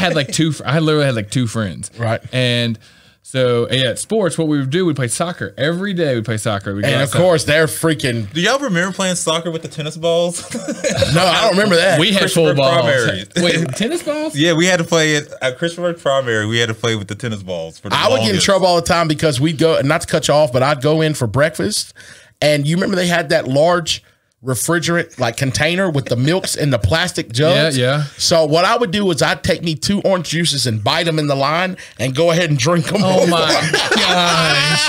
literally had like 2 friends. Right, and. So yeah, at sports, what we would do, we'd play soccer every day. We'd play soccer, and of course, they're freaking. Do y'all remember playing soccer with the tennis balls? No, I don't remember that. We had full balls. Wait, tennis balls? Yeah, we had to play it at Christopher Primary. We had to play with the tennis balls. I would get in trouble all the time because we'd go, not to cut you off, but I'd go in for breakfast, and you remember they had that large refrigerant like container with the milks in the plastic jugs. Yeah. So what I would do is I'd take me 2 orange juices and bite them in the line and go ahead and drink them. Oh my gosh.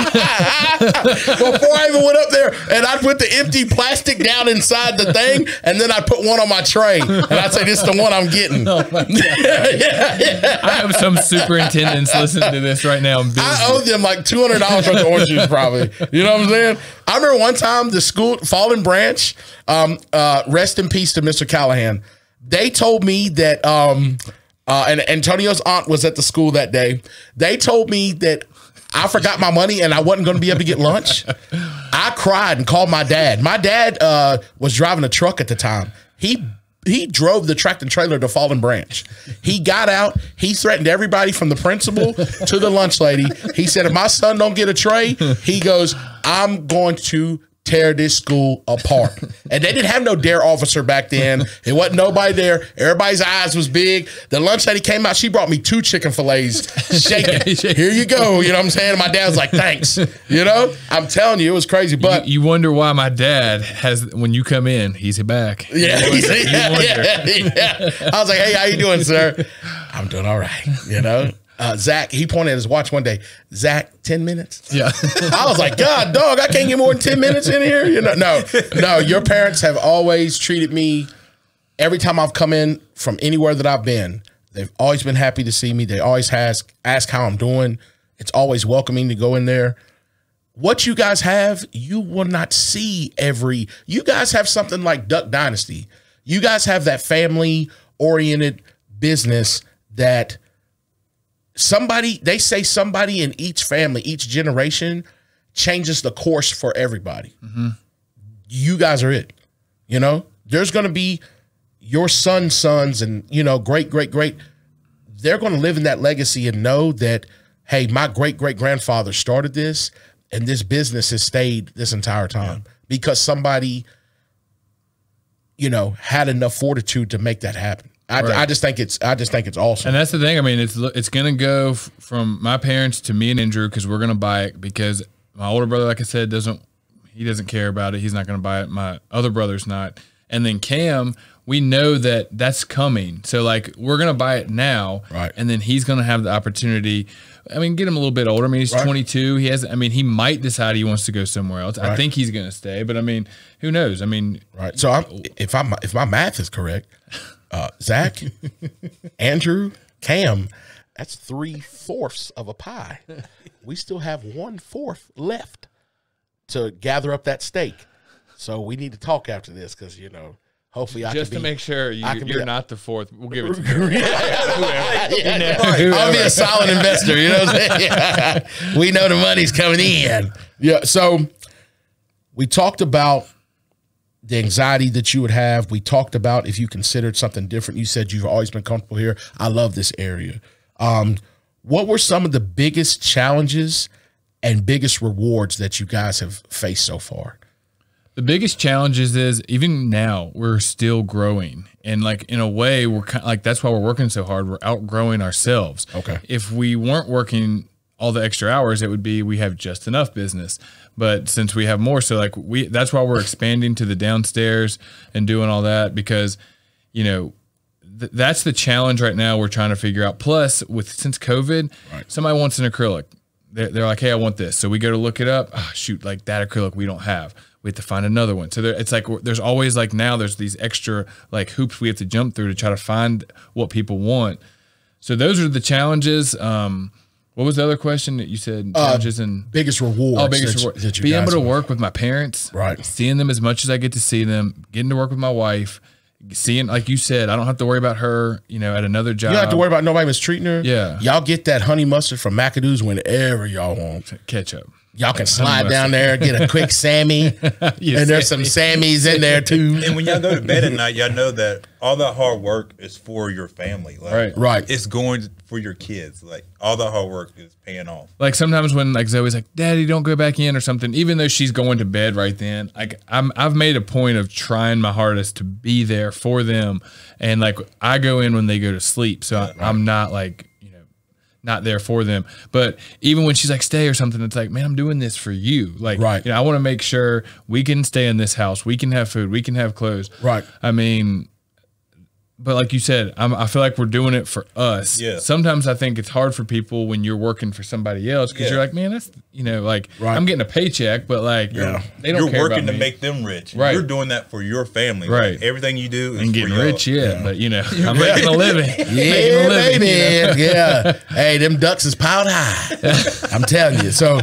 Before I even went up there, and I'd put the empty plastic down inside the thing, and then I'd put one on my tray, and I'd say, "This is the one I'm getting." Oh my God. I hope some superintendents listening to this right now. I owe them like $200 worth of orange juice, probably. You know what I'm saying? I remember one time the school, Fallen Branch, rest in peace to Mr. Callahan. They told me that, and Antonio's aunt was at the school that day. They told me that I forgot my money and I wasn't going to be able to get lunch. I cried and called my dad. My dad was driving a truck at the time. He drove the tractor and trailer to Fallen Branch. He got out. He threatened everybody from the principal to the lunch lady. He said, if my son don't get a tray, he goes, I'm going to tear this school apart. And they didn't have no dare officer back then. It wasn't nobody there. Everybody's eyes was big. The lunch lady came out. She brought me 2 chicken fillets shaking. Here you go. You know what I'm saying? My dad's like, thanks. You know, I'm telling you, it was crazy. But you wonder why my dad has, when you come in, he's back. Yeah. Yeah. I was like, hey, how you doing, sir? I'm doing all right. You know? Zach, he pointed at his watch one day. Zach, 10 minutes? Yeah. I was like, God, dog, I can't get more than 10 minutes in here. You know, no, your parents have always treated me, every time I've come in from anywhere that I've been, they've always been happy to see me. They always ask how I'm doing. It's always welcoming to go in there. What you guys have, you will not see you guys have something like Duck Dynasty. You guys have that family-oriented business that they say somebody in each family, each generation changes the course for everybody. Mm-hmm. You guys are it. You know, there's going to be your sons and, you know, great. They're going to live in that legacy and know that, hey, my great-great-grandfather started this and this business has stayed this entire time because somebody, you know, had enough fortitude to make that happen. I just think it's awesome. And that's the thing. I mean, it's going to go from my parents to me and Andrew because we're going to buy it because my older brother, like I said, doesn't care about it. He's not going to buy it. My other brother's not. And then Cam, we know that that's coming. So like we're going to buy it now. Right. And then he's going to have the opportunity. I mean, get him a little bit older. I mean, he's 22. He might decide he wants to go somewhere else. I think he's going to stay, but I mean, who knows? I mean, So if my math is correct, Zach, Andrew, Cam, that's 3/4 of a pie. We still have 1/4 left to gather up that steak. So we need to talk after this because, you know, Hopefully, just to make sure you're not the fourth. We'll give it to you. I'll be a solid investor. You know what I'm saying? We know the money's coming in. Yeah. So we talked about the anxiety that you would have. We talked about if you considered something different. You said you've always been comfortable here. I love this area. What were some of the biggest challenges and biggest rewards that you guys have faced so far? The biggest challenges is even now we're still growing, and like in a way we're kind of like that's why we're working so hard. We're outgrowing ourselves. Okay. If we weren't working all the extra hours, it would be we have just enough business. But since we have more, so like that's why we're expanding to the downstairs and doing all that because, you know, that's the challenge right now. We're trying to figure out. Plus, since COVID, somebody wants an acrylic. They're like, hey, I want this. So we go to look it up. Oh, shoot, like that acrylic we don't have. We have to find another one. So it's like there's always like now there's these extra like hoops we have to jump through to try to find what people want. So those are the challenges. What was the other question that you said? Challenges and biggest rewards. Oh, biggest reward. Being able to work with my parents, right? Seeing them as much as I get to see them, getting to work with my wife, seeing, like you said, I don't have to worry about her, you know, at another job. You don't have to worry about nobody mistreating her. Yeah. Y'all get that honey mustard from McAdoo's whenever y'all want. Ketchup. Y'all can slide down there, get a quick Sammy, and there's some Sammys in there too. And when y'all go to bed at night, y'all know that all that hard work is for your family. Like, right. It's going for your kids. Like all that hard work is paying off. Like sometimes when like Zoe's like, "Daddy, don't go back in" or something, even though she's going to bed right then, like I've made a point of trying my hardest to be there for them, and like I go in when they go to sleep, so I'm not like. Not there for them. But even when she's like, stay or something, it's like, man, I'm doing this for you. Like, you know, I want to make sure we can stay in this house. We can have food. We can have clothes. Right. I mean, but like you said, I feel like we're doing it for us. Yeah. Sometimes I think it's hard for people when you're working for somebody else because you're like, man, that's, you know, like I'm getting a paycheck, but like they don't care about me. You're working to make them rich. Right. You're doing that for your family. Right. Like, everything you do is and getting for rich, but you know, I'm making a living. Yeah, baby. You know? Yeah. Hey, them ducks is piled high. I'm telling you. So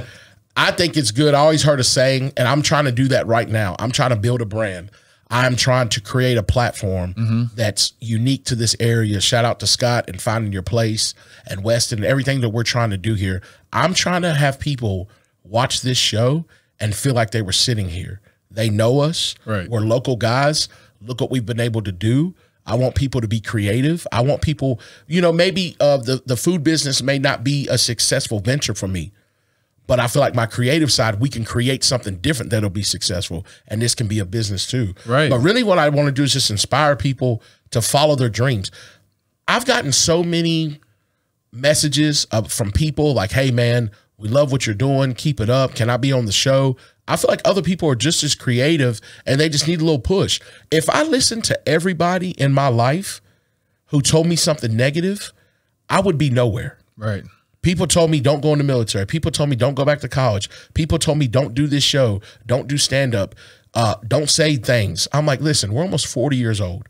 I think it's good. I always heard a saying, and I'm trying to do that right now. I'm trying to build a brand. I'm trying to create a platform that's unique to this area. Shout out to Scott and Finding Your Place and Weston and everything that we're trying to do here. I'm trying to have people watch this show and feel like they were sitting here. They know us. Right. We're local guys. Look what we've been able to do. I want people to be creative. I want people, you know, maybe the food business may not be a successful venture for me, but I feel like my creative side, we can create something different that'll be successful. And this can be a business too. Right. But really what I want to do is just inspire people to follow their dreams. I've gotten so many messages from people like, hey man, we love what you're doing. Keep it up. Can I be on the show? I feel like other people are just as creative and they just need a little push. If I listened to everybody in my life who told me something negative, I would be nowhere. Right. People told me don't go in the military. People told me don't go back to college. People told me don't do this show. Don't do stand-up. Don't say things. I'm like, listen, we're almost 40 years old.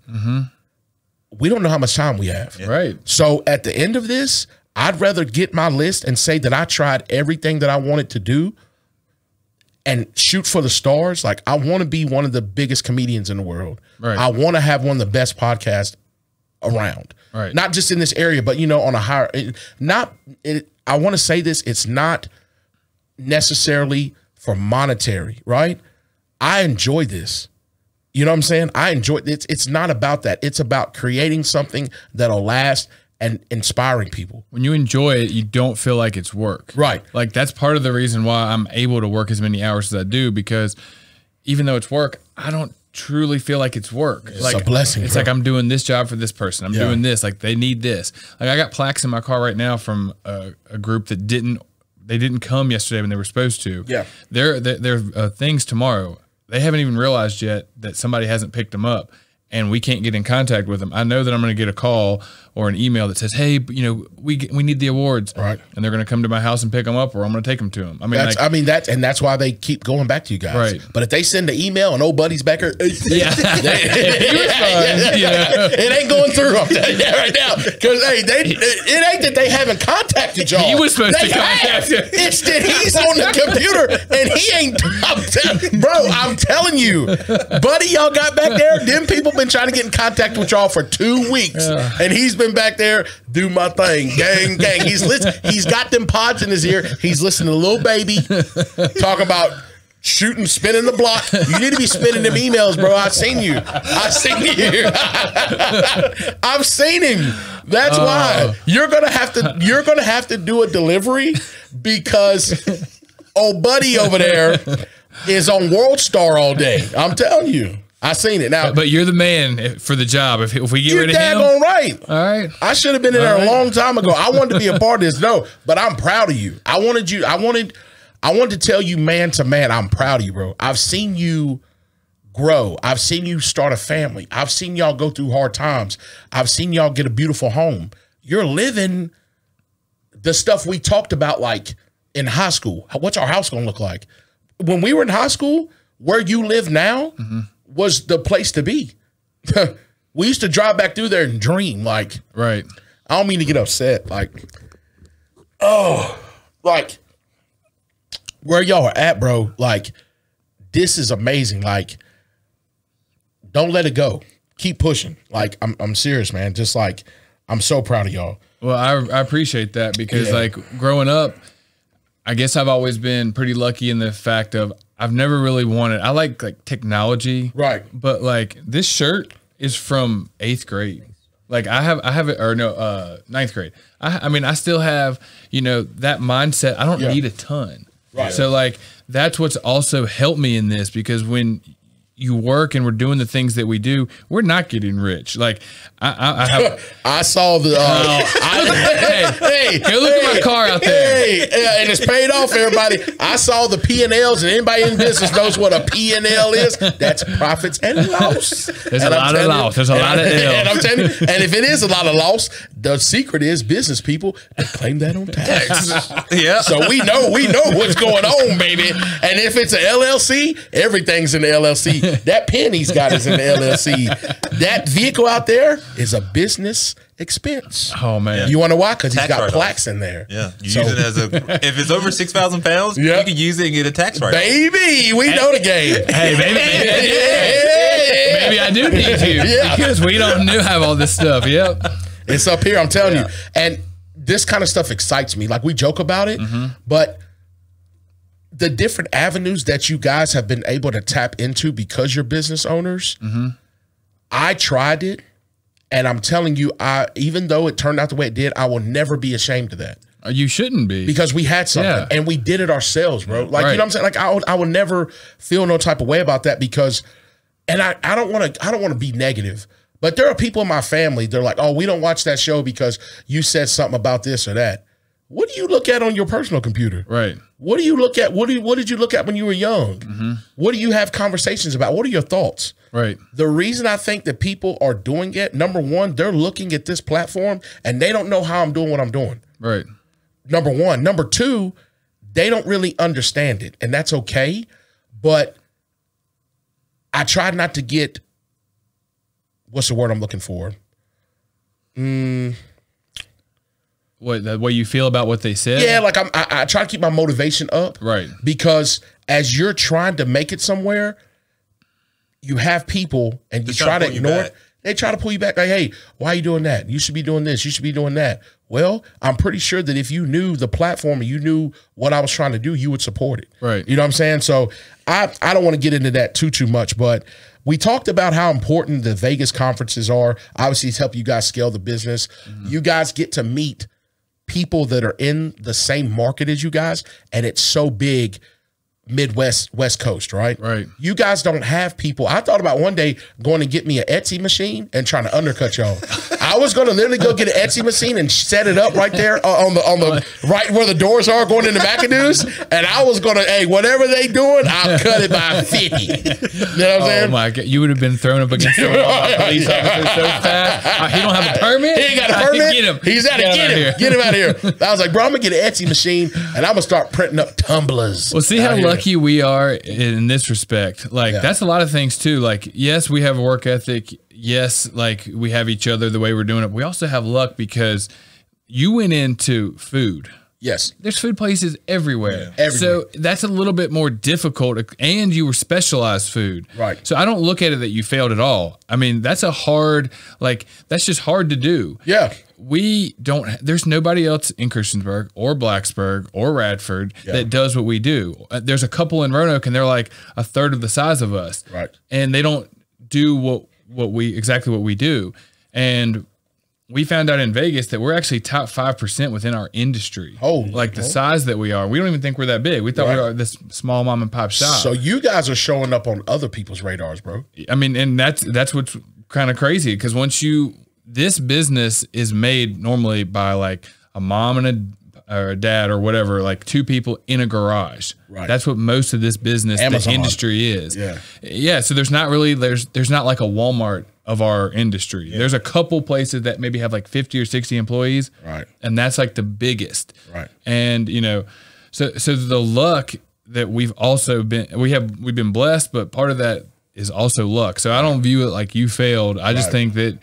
We don't know how much time we have. Right. So at the end of this, I'd rather get my list and say that I tried everything that I wanted to do and shoot for the stars. Like, I want to be one of the biggest comedians in the world. Right. I want to have one of the best podcasts around. Right. Not just in this area, but, you know, on a higher, I want to say this, it's not necessarily for monetary, right? I enjoy this. You know what I'm saying? I enjoy it. It's not about that. It's about creating something that'll last and inspiring people. When you enjoy it, you don't feel like it's work. Right. Like that's part of the reason why I'm able to work as many hours as I do, because even though it's work, I don't truly feel like it's work. It's like a blessing. It's like I'm doing this job for this person. I'm doing this. Like they need this. Like I got plaques in my car right now from a group that didn't come yesterday when they were supposed to. Yeah. There things tomorrow. They haven't even realized yet that somebody hasn't picked them up, and we can't get in contact with them. I know that I'm going to get a call or an email that says, hey, you know, we need the awards. Right. And they're going to come to my house and pick them up, or I'm going to take them to them. I mean, that's why they keep going back to you guys. Right. But if they send an email and old buddy's back here, it ain't going through. I'm telling you right now. Because it ain't that they haven't contacted y'all. He was supposed to contact you. It's that he's on the computer and he ain't. I'm telling you, buddy, y'all got back there. Them people been been trying to get in contact with y'all for 2 weeks, and he's been back there, do my thing, gang, gang. He's got them pods in his ear. He's listening to Lil Baby talk about shooting, spinning the block. You need to be spinning them emails, bro. I've seen you. I've seen him. That's why you're gonna have to do a delivery, because old buddy over there is on World Star all day. I'm telling you. I seen it now. But you're the man for the job. If we get rid of him, you're daggone right. All right. I should have been in there a long time ago. I wanted to be a part of this. No, but I'm proud of you. I wanted to tell you, man to man, I'm proud of you, bro. I've seen you grow. I've seen you start a family. I've seen y'all go through hard times. I've seen y'all get a beautiful home. You're living the stuff we talked about, like in high school. What's our house going to look like? When we were in high school, where you live now was the place to be. We used to drive back through there and dream. Like, right. I don't mean to get upset. Like, oh, like where y'all are at, bro. Like, this is amazing. Like, don't let it go. Keep pushing. Like, I'm serious, man. Just like, I'm so proud of y'all. Well, I appreciate that, because like growing up, I guess I've always been pretty lucky in the fact of I've never really wanted, I like technology. Right. But like this shirt is from 8th grade. Like I have it, or no, 9th grade. I mean, I still have, that mindset. I don't need a ton. Right. So like, that's what's also helped me in this, because when you work and we're doing the things that we do, we're not getting rich. Like I have. I saw the. Hey, go look at my car out there. Hey, and it's paid off, everybody. I saw the P&Ls, and anybody in business knows what a P&L is. That's profits and loss. There's a lot of loss. There's a lot of L. And I'm telling you, and if it is a lot of loss, the secret is business people that claim that on tax. Yeah. So we know what's going on, baby. And if it's an LLC, everything's in the LLC. That pen he's got is in the LLC. That vehicle out there is a business expense. Oh man, you want to know why? Because he's got plaques in there. Yeah, you use it as if it's over 6,000 pounds, you can use it and get a tax write-off. Baby, we know the game. Hey, maybe I do need you, because we don't have all this stuff. Yep, it's up here. I'm telling you, and this kind of stuff excites me. Like, we joke about it, but the different avenues that you guys have been able to tap into because you're business owners, I tried it, and I'm telling you, even though it turned out the way it did, I will never be ashamed of that. You shouldn't be, because we had something and we did it ourselves, bro. Like, you know what I'm saying? Like, I would never feel no type of way about that, because, and I don't want to be negative, but there are people in my family, they're like, oh, we don't watch that show because you said something about this or that. What do you look at on your personal computer? Right. What do you look at? What did you look at when you were young? What do you have conversations about? What are your thoughts? Right. The reason I think that people are doing it, number one, they're looking at this platform and they don't know how I'm doing what I'm doing. Right. Number one. Number two, they don't really understand it, and that's okay. But I try not to get, what's the word I'm looking for? What, the way you feel about what they said? Yeah, like I try to keep my motivation up. Right. Because as you're trying to make it somewhere, you have people, and you try to ignore it. They try to pull you back. Like, hey, why are you doing that? You should be doing this. You should be doing that. Well, I'm pretty sure that if you knew the platform and you knew what I was trying to do, you would support it. Right. You know what I'm saying? So I don't want to get into that too much, but we talked about how important the Vegas conferences are. Obviously, it's helped you guys scale the business. You guys get to meet people that are in the same market as you guys, and it's so big, Midwest, West Coast, right? Right. You guys don't have people. I thought about one day going to get me an Etsy machine and trying to undercut y'all. I was going to literally go get an Etsy machine and set it up right there on the right where the doors are going into McAdoo's, and I was going to, hey, whatever they doing, I'll cut it by 50. You know what I'm saying? Oh my God, you would have been thrown up against the police officer so fast. He don't have a permit. He ain't got a permit. Get him. He's out of get him out of here. I was like, bro, I'm gonna get an Etsy machine and I'm gonna start printing up tumblers. Well, see how lucky we are in this respect. Like, that's a lot of things too. Like, yes, we have a work ethic. Yes, like we have each other the way we're doing it. We also have luck because you went into food. Yes. There's food places everywhere. Everywhere. So that's a little bit more difficult, and you were specialized food. Right. So I don't look at it that you failed at all. I mean, that's a hard, like, that's just hard to do. Yeah. There's nobody else in Christiansburg or Blacksburg or Radford that does what we do. There's a couple in Roanoke, and they're like a third of the size of us. Right. And they don't do exactly what we do. And we found out in Vegas that we're actually top 5% within our industry. The size that we are. We don't even think we're that big. We thought we were this small mom and pop shop. So you guys are showing up on other people's radars, bro. I mean, and that's what's kind of crazy, because this business is made normally by like a mom and a dad or whatever, like two people in a garage. Right. That's what most of this business, the industry is. Yeah. Yeah. So there's not like a Walmart of our industry. Yeah. There's a couple places that maybe have like 50 or 60 employees. Right. And that's like the biggest. Right. And so the luck that we've been blessed, but part of that is also luck. So I don't view it like you failed. I just think that,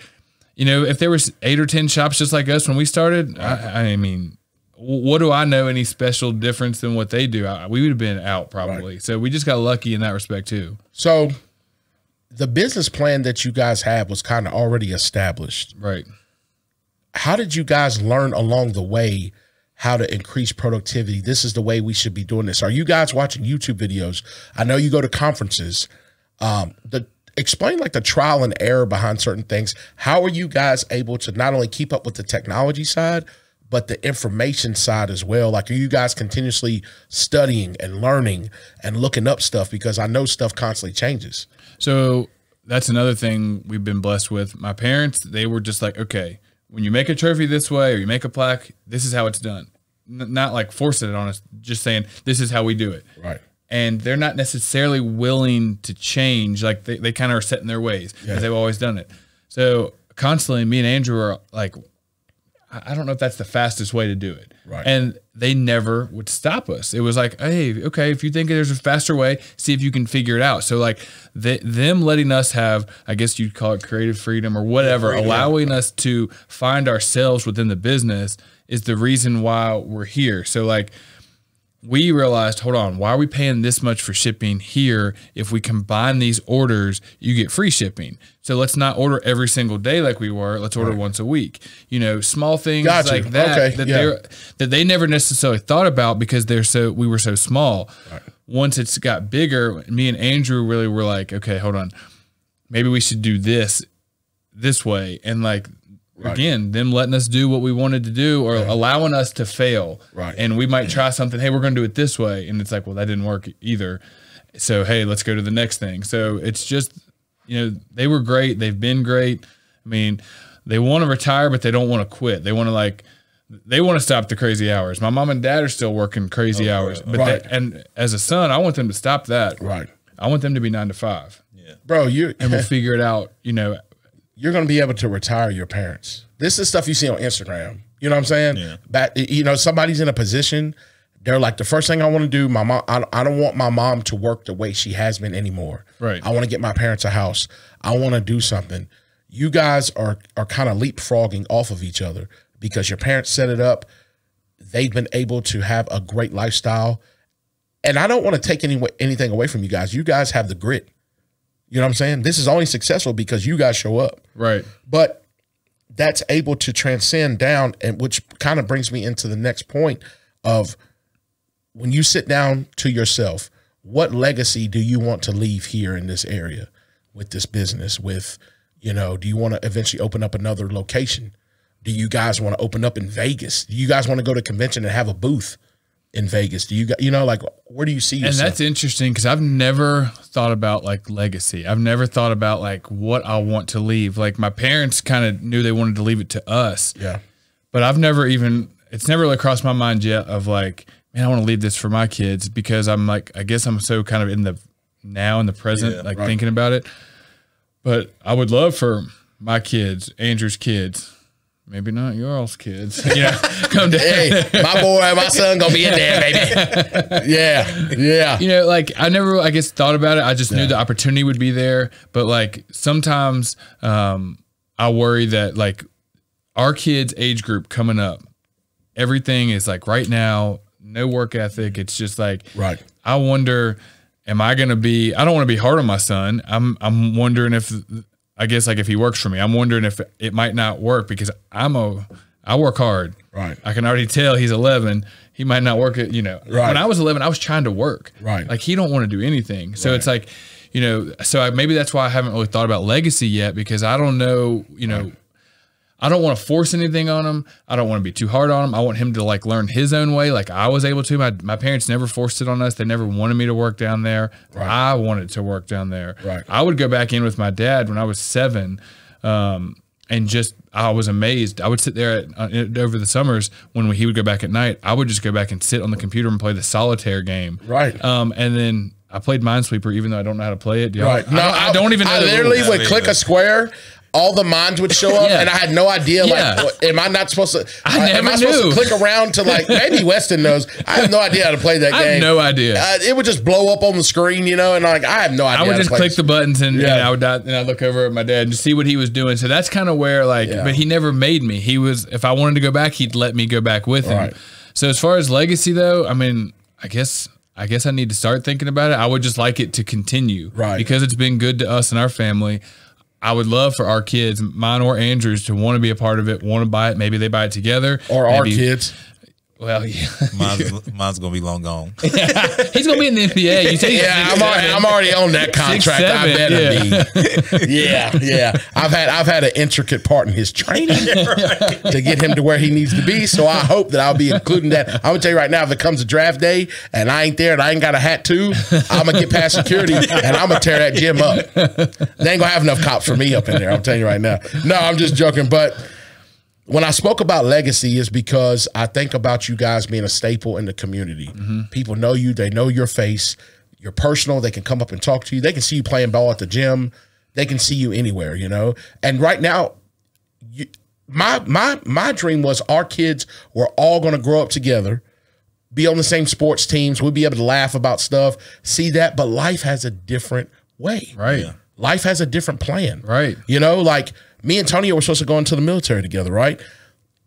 if there was 8 or 10 shops just like us when we started, I mean, what do I know any special difference than what they do? We would have been out probably. Right. So we just got lucky in that respect too. So the business plan that you guys have was kind of already established. Right. How did you guys learn along the way how to increase productivity? This is the way we should be doing this. Are you guys watching YouTube videos? I know you go to conferences. Explain like the trial and error behind certain things. How are you guys able to not only keep up with the technology side, but the information side as well? Like, are you guys continuously studying and learning and looking up stuff? Because I know stuff constantly changes. So that's another thing we've been blessed with. My parents, they were just like, okay, when you make a trophy this way or you make a plaque, this is how it's done. Not like forcing it on us, just saying, this is how we do it. Right. And they're not necessarily willing to change. Like they kind of are set in their ways because they've always done it. So constantly me and Andrew are like, I don't know if that's the fastest way to do it. Right. And they never would stop us. It was like, hey, okay, if you think there's a faster way, see if you can figure it out. So like them letting us have, I guess you'd call it creative freedom or whatever, allowing us to find ourselves within the business is the reason why we're here. So like we realized, hold on, why are we paying this much for shipping here? If we combine these orders, you get free shipping. So let's not order every single day like we were. Let's order once a week. Small things like that that they never necessarily thought about because we were so small. Right. Once it's got bigger, me and Andrew really were like, okay, hold on, maybe we should do this way, and like. Right. Again, them letting us do what we wanted to do or allowing us to fail. Right. And we might try something, hey, we're going to do it this way. And it's like, well, that didn't work either. So, hey, let's go to the next thing. So it's just, they were great. They've been great. I mean, they want to retire, but they don't want to quit. They want to stop the crazy hours. My mom and dad are still working crazy hours. But and as a son, I want them to stop that. Right. I want them to be 9 to 5. Yeah. Bro, and we'll figure it out, You're going to be able to retire your parents. This is stuff you see on Instagram. You know what I'm saying? Yeah. Somebody's in a position, they're like, the first thing I want to do, my mom, I don't want my mom to work the way she has been anymore. Right. I want to get my parents a house. I want to do something. You guys are kind of leapfrogging off of each other because your parents set it up. They've been able to have a great lifestyle. And I don't want to take anything away from you guys. You guys have the grit. You know what I'm saying? This is only successful because you guys show up. Right. But that's able to transcend down, and which kind of brings me into the next point of when you sit down to yourself, what legacy do you want to leave here in this area with this business? With, do you want to eventually open up another location? Do you guys want to open up in Vegas? Do you guys want to go to convention and have a booth in Vegas? Do you like, where do you see yourself? And that's interesting because I've never thought about like legacy. I've never thought about like what I want to leave. Like my parents kind of knew they wanted to leave it to us. Yeah. But it's never really crossed my mind yet of like, man, I want to leave this for my kids because I'm like, I guess I'm so kind of in the present, thinking about it. But I would love for my kids, Andrew's kids, maybe not yours kids. Come to hey, my son gonna be in there, baby. Yeah. Like I never, I guess, thought about it. I just knew the opportunity would be there. But like sometimes I worry that like our kids' age group coming up, everything is like right now, no work ethic. It's just like, right. I wonder, am I going to be, I don't want to be hard on my son. I'm wondering if, I guess like if he works for me, I'm wondering if it might not work because I work hard. Right. I can already tell he's 11. He might not work at, Right. When I was 11, I was trying to work. Right. Like he don't want to do anything. So it's like, so maybe that's why I haven't really thought about legacy yet because I don't know, I don't want to force anything on him. I don't want to be too hard on him. I want him to like learn his own way, like I was able to. My parents never forced it on us. They never wanted me to work down there. Right. I wanted to work down there. Right. I would go back in with my dad when I was 7, and just I was amazed. I would sit there over the summers when he would go back at night. I would just go back and sit on the computer and play the solitaire game. Right. And then I played Minesweeper, even though I don't know how to play it. Right. No, I don't even know. I the literally rules. would click a square. All the mines would show up, Yeah. and I had no idea. Yeah. Like, am I not supposed to? I am never I supposed knew. to click around to like maybe Weston knows? I have no idea how to play that game. I have no idea. It would just blow up on the screen, and like I have no idea. I would how to just play click this. the buttons and Yeah. I'd look over at my dad and just see what he was doing. So that's kind of where but he never made me. He was, if I wanted to go back, he'd let me go back with him. Right. So as far as legacy though, I mean, I guess I need to start thinking about it. I would just like it to continue. Right. Because it's been good to us and our family. I would love for our kids, mine or Andrew's, to want to be a part of it, want to buy it. Maybe they buy it together. Or maybe, our kids. Well, yeah. Mine's gonna be long gone. He's gonna be in the NBA. You say Yeah, I'm already on that contract. 6'7", I better be. Yeah. I've had an intricate part in his training to get him to where he needs to be. So I hope that I'll be including that. I'm gonna tell you right now, if it comes to draft day and I ain't there and I ain't got a hat too, I'm gonna get past security and I'm gonna tear that gym up. They ain't gonna have enough cops for me up in there. I'm telling you right now. No, I'm just joking, but. When I spoke about legacy is because I think about you guys being a staple in the community. Mm-hmm. People know you. They know your face. You're personal. They can come up and talk to you. They can see you playing ball at the gym. They can see you anywhere, And right now, my dream was our kids were all going to grow up together, be on the same sports teams. We'll be able to laugh about stuff, see that. But life has a different way. Right. Yeah. Life has a different plan. Right. Like me and Tonio were supposed to go into the military together, right?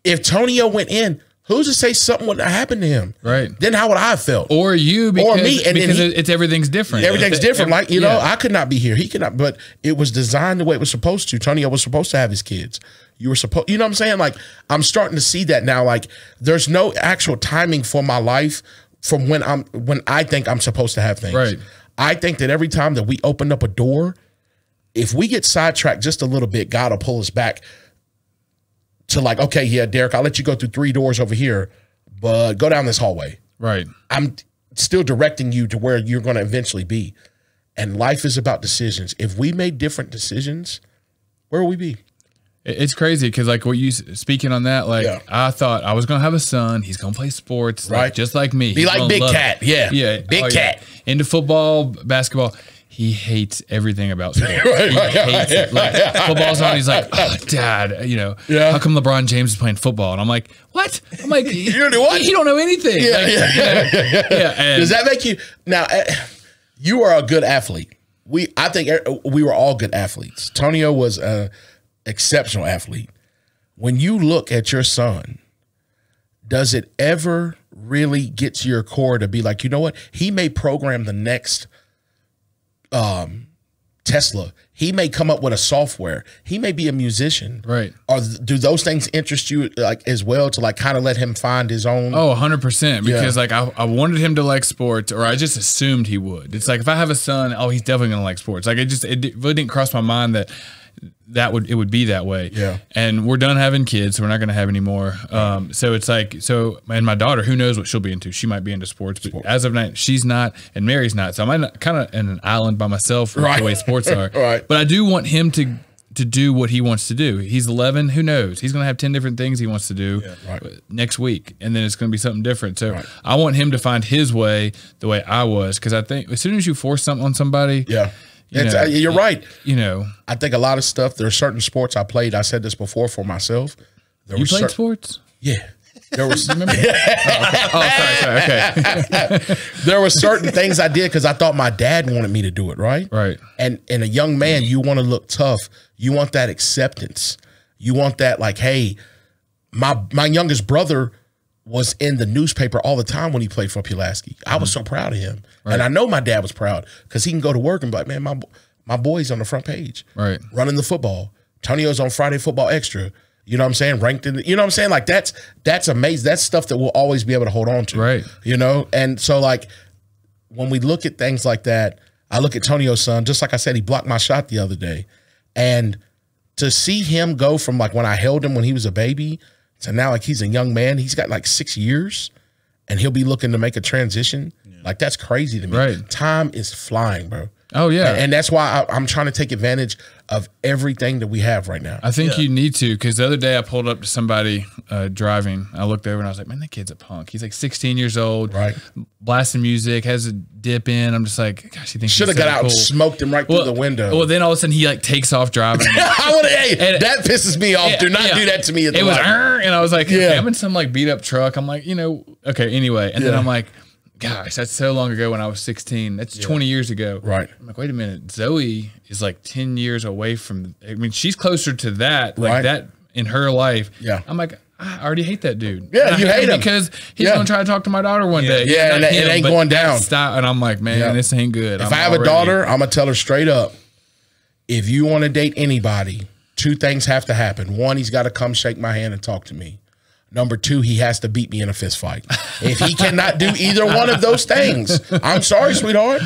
If Tonio went in, who's to say something wouldn't have happened to him? Right. Then how would I have felt? Or you, because, or me, and because then it's everything's different. Everything's different. Like, I could not be here. He could not, but it was designed the way it was supposed to. Tonio was supposed to have his kids. You were supposed, you know what I'm saying? Like, I'm starting to see that now. Like, there's no actual timing for my life from when I think I'm supposed to have things. Right. I think that every time that we open up a door, if we get sidetracked just a little bit, God will pull us back to like, okay, yeah, Derek, I'll let you go through 3 doors over here, but go down this hallway. Right. I'm still directing you to where you're going to eventually be. And life is about decisions. If we made different decisions, where will we be? It's crazy because like what you speaking on that, like I thought I was going to have a son. He's going to play sports, right? Like, just like me. Be like Big Cat. Yeah. Big Cat. Into football, basketball. He hates everything about sports. He hates it. Like, football's on. He's like, oh, Dad, how come LeBron James is playing football? And I'm like, what? I'm like, you don't know anything. Yeah. Does that make you now? You are a good athlete. I think we were all good athletes. Tonio was an exceptional athlete. When you look at your son, does it ever really get to your core to be like, you know what? He may program the next Tesla. He may come up with a software. He may be a musician. Right. Or do those things interest you like as well to like kind of let him find his own? Oh, 100%. Because like I wanted him to like sports, or I just assumed he would. It's like if I have a son, he's definitely gonna like sports. Like it really didn't cross my mind that it would be that way. Yeah. And we're done having kids, so we're not going to have any more. So it's like, and my daughter, who knows what she'll be into? She might be into sports, but as of now, she's not, and Mary's not. So I'm kind of in an island by myself with the way sports are. Right. But I do want him to do what he wants to do. He's 11. Who knows? He's going to have 10 different things he wants to do next week, and then it's going to be something different. So I want him to find his way the way I was, because I think as soon as you force something on somebody, you're right. I think a lot of stuff. There are certain sports I played. I said this before for myself. You played sports? Yeah. There was. Remember? Sorry. Okay. There were certain things I did because I thought my dad wanted me to do it. Right. And a young man, you want to look tough. You want that acceptance. You want that like, hey, my youngest brother was in the newspaper all the time when he played for Pulaski. I was so proud of him. And I know my dad was proud because he can go to work and be like, man, my boy's on the front page. Right. Running the football. Tonio's on Friday Football Extra. You know what I'm saying? Ranked in, you know what I'm saying? Like that's amazing. That's stuff that we'll always be able to hold on to. Right. You know? And so like when we look at things like that, I look at Tonio's son, just like I said, he blocked my shot the other day. And to see him go from like when I held him when he was a baby to now like he's a young man, he's got like 6 years and he'll be looking to make a transition. Yeah. Like that's crazy to me. Right. Time is flying, bro. Oh yeah. And that's why I'm trying to take advantage of everything that we have right now. I think you need to, because the other day I pulled up to somebody driving. I looked over and I was like, man, that kid's a punk. He's like 16 years old, right? Blasting music, has a dip in. I'm just like, gosh, he thinks should have got out and smoked him right through the window. Well, then all of a sudden he like takes off driving. That pisses me off. Do not do that to me. At the it was, and I was like, okay, I'm in some like beat up truck. I'm like, okay, anyway. And then I'm like, gosh, that's so long ago when I was 16. That's 20 years ago. Right. I'm like, wait a minute. Zoe is like 10 years away from, I mean, she's closer to that, like that in her life. Yeah. I'm like, I already hate that dude. Yeah, you hate him. Because he's going to try to talk to my daughter one day. Yeah, and it ain't going down. And I'm like, man, this ain't good. If I have a daughter, I'm going to tell her straight up, if you want to date anybody, 2 things have to happen. 1, he's got to come shake my hand and talk to me. Number 2, he has to beat me in a fist fight. If he cannot do either one of those things, I'm sorry, sweetheart.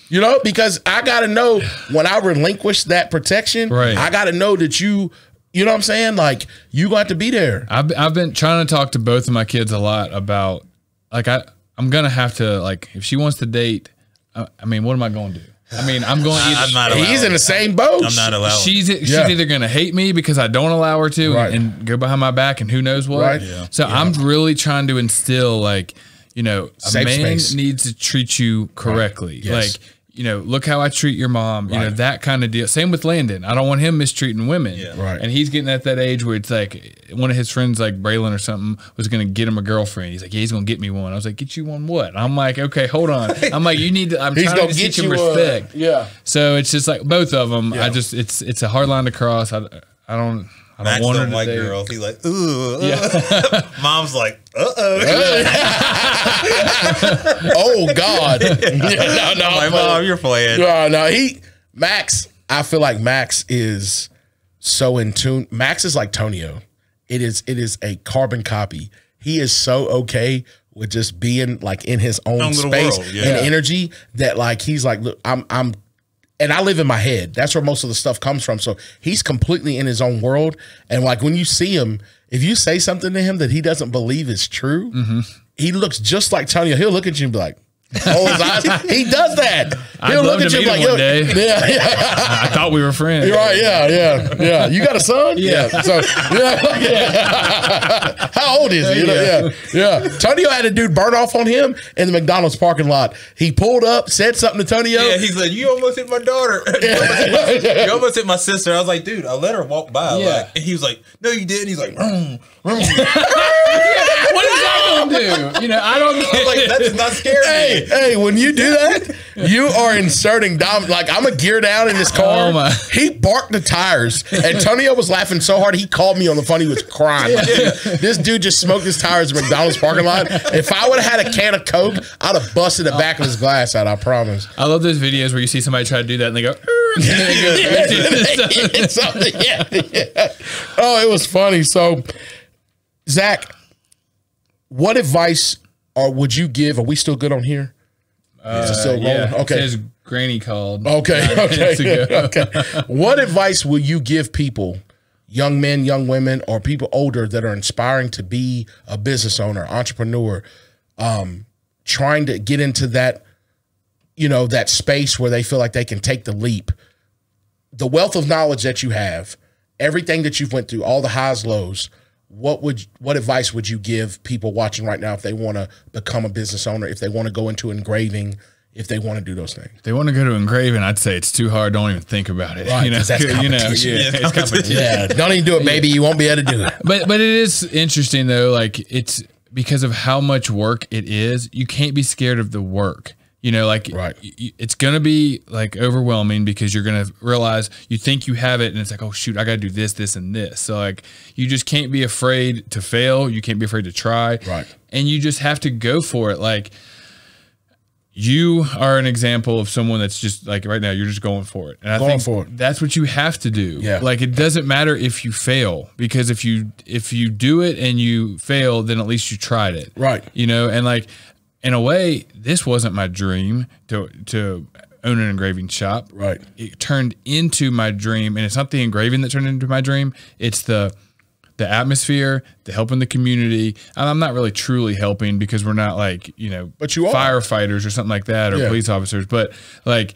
You know, because I got to know when I relinquish that protection, I got to know that you know what I'm saying? Like, you got to be there. I've been trying to talk to both of my kids a lot about, like, I'm going to have to, like, if she wants to date, I mean, what am I going to do? I mean, I'm going to I'm not allowed. He's in the same boat. I'm not allowed. She's either going to hate me because I don't allow her to and go behind my back and who knows what. Right. Yeah. So I'm really trying to instill, like, a safe man space. needs to treat you correctly. Yes. Like, look how I treat your mom, that kind of deal. Same with Landon. I don't want him mistreating women. Yeah. Right. And he's getting at that age where it's like one of his friends, like Braylon or something, was going to get him a girlfriend. He's like, yeah, he's going to get me one. I was like, get you one what? I'm like, okay, hold on. I'm like, you need to, I'm trying to teach him respect. Yeah. So it's just like both of them. Yeah. It's a hard line to cross. I don't Max want don't her like to girls. He's like, ooh. Yeah. Mom's like, uh-oh. Oh, God. No, I'm like, Mom, you're playing. No, Max, I feel like Max is so in tune. Max is like Tonio. It is a carbon copy. He is so okay with just being like in his own space and energy that like, he's like, look, and I live in my head. That's where most of the stuff comes from. So he's completely in his own world. And like when you see him, if you say something to him that he doesn't believe is true, he looks just like Tonio. He'll look at you and be like, oh, his eyes. He does that. He'll look at you like, one day. Yeah. I thought we were friends. You're right. Yeah. You got a son? Yeah. So, how old is he? Yeah. Tonio had a dude burn off on him in the McDonald's parking lot. He pulled up, said something to Tonio. Yeah, he's like, you almost hit my daughter. You almost hit my sister. I was like, dude, I let her walk by. Yeah. Like, and he was like, no, you didn't. He's like, what is that going to do? I don't get like, that's not scary. Hey, when you do that, you are inserting like I'm a gear down in this car. He barked the tires, and Tonio was laughing so hard he called me on the phone. He was crying. Like, this dude just smoked his tires in McDonald's parking lot. If I would have had a can of Coke, I'd have busted the back of his glass out. I promise. I love those videos where you see somebody try to do that and they go. Oh, it was funny. So, Zach, what advice would you give? Are we still good on here? Is it still rolling? Yeah. Okay. It says Granny called. Okay. What advice will you give people, young men, young women, or people older that are inspiring to be a business owner, entrepreneur, trying to get into that, that space where they feel like they can take the leap? The wealth of knowledge that you have, everything that you've went through, all the highs, lows, what advice would you give people watching right now if they want to become a business owner, if they want to go into engraving, if they want to do those things? If they want to go to engraving, I'd say it's too hard. Don't even think about it. Right, that's competition. It's competition. Yeah, don't even do it, baby. You won't be able to do it. But it is interesting though. Like it's because of how much work it is. You can't be scared of the work. You know, like it's going to be like overwhelming because you're going to realize you think you have it and it's like, oh shoot, I got to do this, this, and this. So like, you just can't be afraid to fail. You can't be afraid to try. Right. And you just have to go for it. Like, you are an example of someone that's just like right now, you're just going for it. And I think that's what you have to do. Yeah. Like, it doesn't matter if you fail, because if you do it and you fail, then at least you tried it. Right. You know, and like, in a way, this wasn't my dream to own an engraving shop. Right. It turned into my dream, and it's not the engraving that turned into my dream. It's the atmosphere, the helping the community. And I'm not really truly helping because we're not like, you know, but you are firefighters or something like that, or police officers. But like,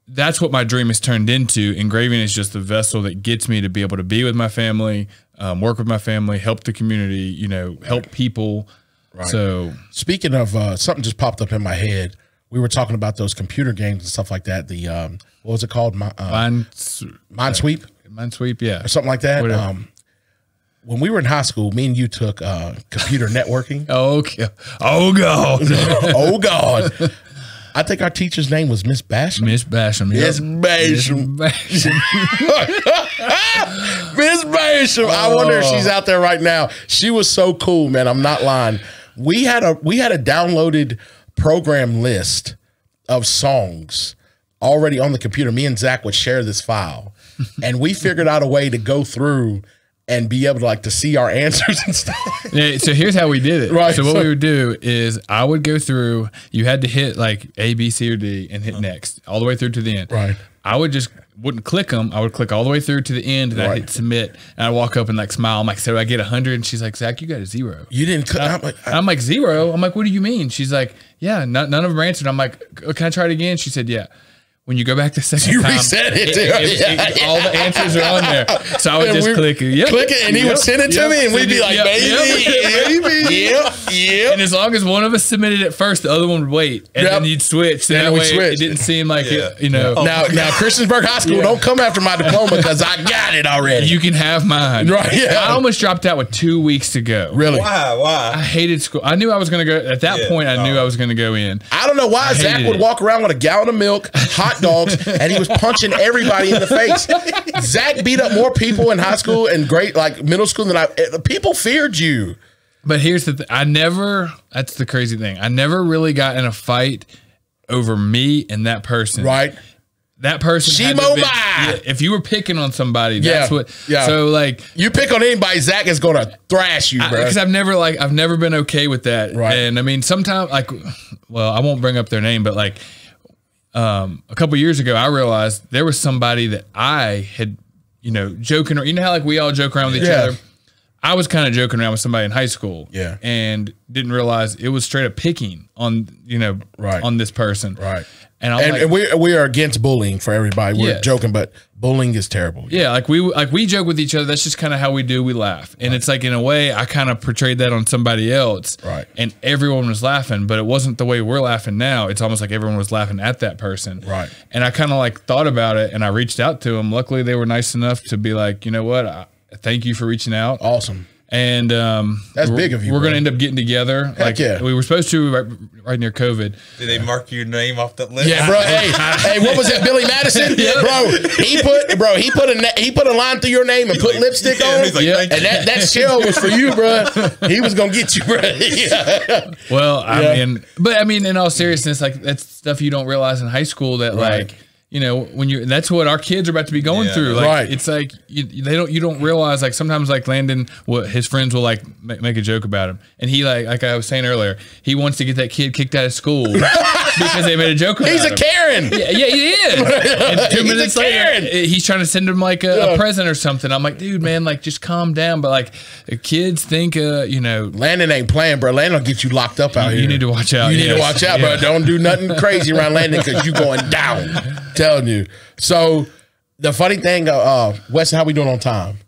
that's what my dream has turned into. Engraving is just the vessel that gets me to be able to be with my family, work with my family, help the community, you know, help people. Right. So speaking of something just popped up in my head. We were talking about those computer games and stuff like that. The what was it called? Minesweep? Minesweep, yeah. Or something like that. When we were in high school, me and you took computer networking. Oh, okay. Oh, God. Oh, God. I think our teacher's name was Miss Basham. Miss Basham. Miss Basham. Miss Basham. I wonder if she's out there right now. She was so cool, man. I'm not lying. We had a downloaded program list of songs already on the computer. Me and Zach would share this file, and we figured out a way to go through and be able to like to see our answers and stuff. Yeah, so here's how we did it. Right. So what we would do is I would go through, you had to hit like A, B, C, or D and hit next all the way through to the end. Right. I would just wouldn't click them. I would click all the way through to the end and I'd hit submit. And I'd walk up and like smile. I'm like, so I get 100? And she's like, Zach, you got a 0. You didn't click. I'm like 0? I'm like, what do you mean? She's like, yeah, none of them are answered. I'm like, can I try it again? She said, yeah. When you go back the second time, reset it. all the answers are on there. So I would just click it. Click it, and he would send it to me, and we'd be like, baby. Yep. And as long as one of us submitted it first, the other one would wait, and then you'd switch. That way, it didn't seem like it, you know. Now, Christiansburg High School, don't come after my diploma because I got it already. You can have mine. Right? Yeah. I almost dropped out with 2 weeks to go. Really? Why? I hated school. I knew I was going to go. At that point, I knew I was going to go in. I don't know why Zach would walk around with a gallon of milk, hot dogs, and he was punching everybody in the face. Zach beat up more people in high school and middle school than people feared you. But here's the thing. That's the crazy thing. I never really got in a fight over me and that person. Right. That person. If you were picking on somebody, that's what. Yeah. So like, you pick on anybody, Zach is going to thrash you, bro. Because I've never been okay with that. Right. And I mean, sometimes I won't bring up their name, but like, a couple years ago, I realized there was somebody that I had, joking, or how like we all joke around with each other. I was kind of joking around with somebody in high school, and didn't realize it was straight up picking on, on this person, right? And we are against bullying for everybody. We're joking, but bullying is terrible. Yeah, like we joke with each other. That's just kind of how we do. We laugh, and it's like in a way I kind of portrayed that on somebody else, right? And everyone was laughing, but it wasn't the way we're laughing now. It's almost like everyone was laughing at that person, right? And I kind of like thought about it, and I reached out to them. Luckily, they were nice enough to be like, you know what, thank you for reaching out. Awesome. And that's big of you. We're going to end up getting together. Heck yeah. We were supposed to right near COVID. Did they mark your name off that list? Yeah, bro. Hey, what was that? Billy Madison? He put a line through your name and put lipstick on. He's like, and that shell was for you, bro. He was gonna get you, bro. Well, I mean, in all seriousness, like that's stuff you don't realize in high school that like. When that's what our kids are about to be going through. Like, right. It's like you don't realize, like sometimes like Landon, his friends will like make a joke about him, and he like I was saying earlier, he wants to get that kid kicked out of school because they made a joke about him. He's a Karen. Yeah, he is. And 2 minutes later, he's trying to send him like a present or something. I'm like, dude, man, like just calm down. But like kids think, Landon ain't playing, bro. Landon will get you locked up out here. You need to watch out. You need to watch out, bro. Don't do nothing crazy around Landon because you going down. Telling you. So the funny thing, Wes, how we doing on time?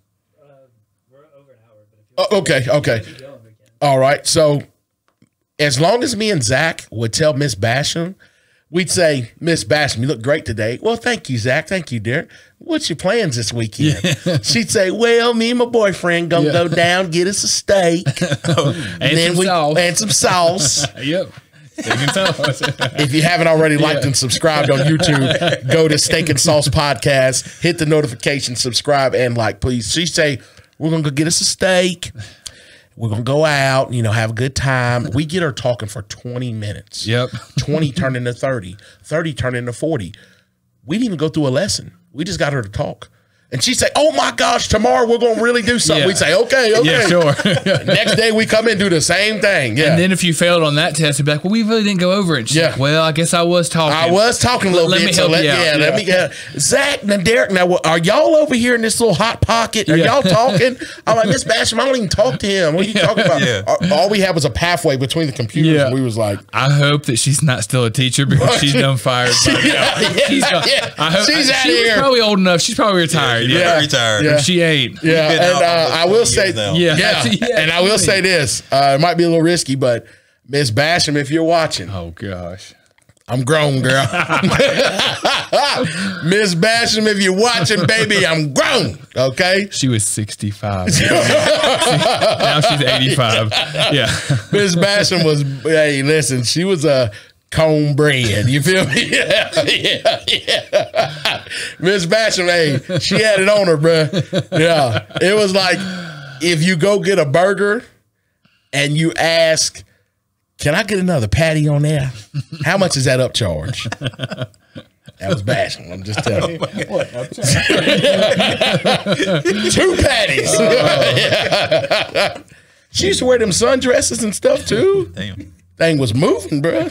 We're over an hour. But if okay. All right. So as long as me and Zach would tell Miss Basham, we'd say, Miss Basham, you look great today. Well, thank you, Zach. Thank you, dear. What's your plans this weekend? Yeah. She'd say, well, me and my boyfriend gonna go down, get us a steak. And some sauce. And some sauce. Yep. Steak and Sauce. If you haven't already liked and subscribed on YouTube, go to Steak and Sauce Podcast, hit the notification, subscribe, and like, please. She say, we're going to go get us a steak. We're going to go out, have a good time. We get her talking for 20 minutes. Yep. 20 turned into 30. 30 turned into 40. We didn't even go through a lesson. We just got her to talk. And she'd say, oh my gosh, tomorrow we're going to really do something. Yeah. We'd say, okay. Yeah, sure. Next day we come in and do the same thing. Yeah. And then if you failed on that test, you'd be like, well, we really didn't go over it. And she's like, well, I guess I was talking. I was talking a little bit. Let me help you out. Let me, Zach and Derek, now, are y'all over here in this little hot pocket? Are y'all talking? I'm like, Miss Basham, I don't even talk to him. What are you talking about? Yeah. All we had was a pathway between the computers. Yeah. And we was like, I hope that she's not still a teacher because she's done fired. I hope She's out she was here. probably old enough. She's probably retired. Yeah, retired. Yeah. She ain't. Yeah, been and out almost I will 20 say, years now. Yeah. and I will say this, it might be a little risky, but Miss Basham, if you're watching, Oh, gosh. I'm grown, girl. Miss Basham, if you're watching, baby, I'm grown. Okay, She was 65. Now she's 85. Yeah. Miss Basham was. Hey, listen, she was a cornbread. You feel me? Yeah. Miss Basham, hey, she had it on her, bruh. Yeah, it was like if you go get a burger and you ask, can I get another patty on there? How much is that upcharge? That was Basham. I'm just telling you. What? 2 patties. Yeah. She used to wear them sundresses and stuff too. Damn. Thing was moving, bro. I'm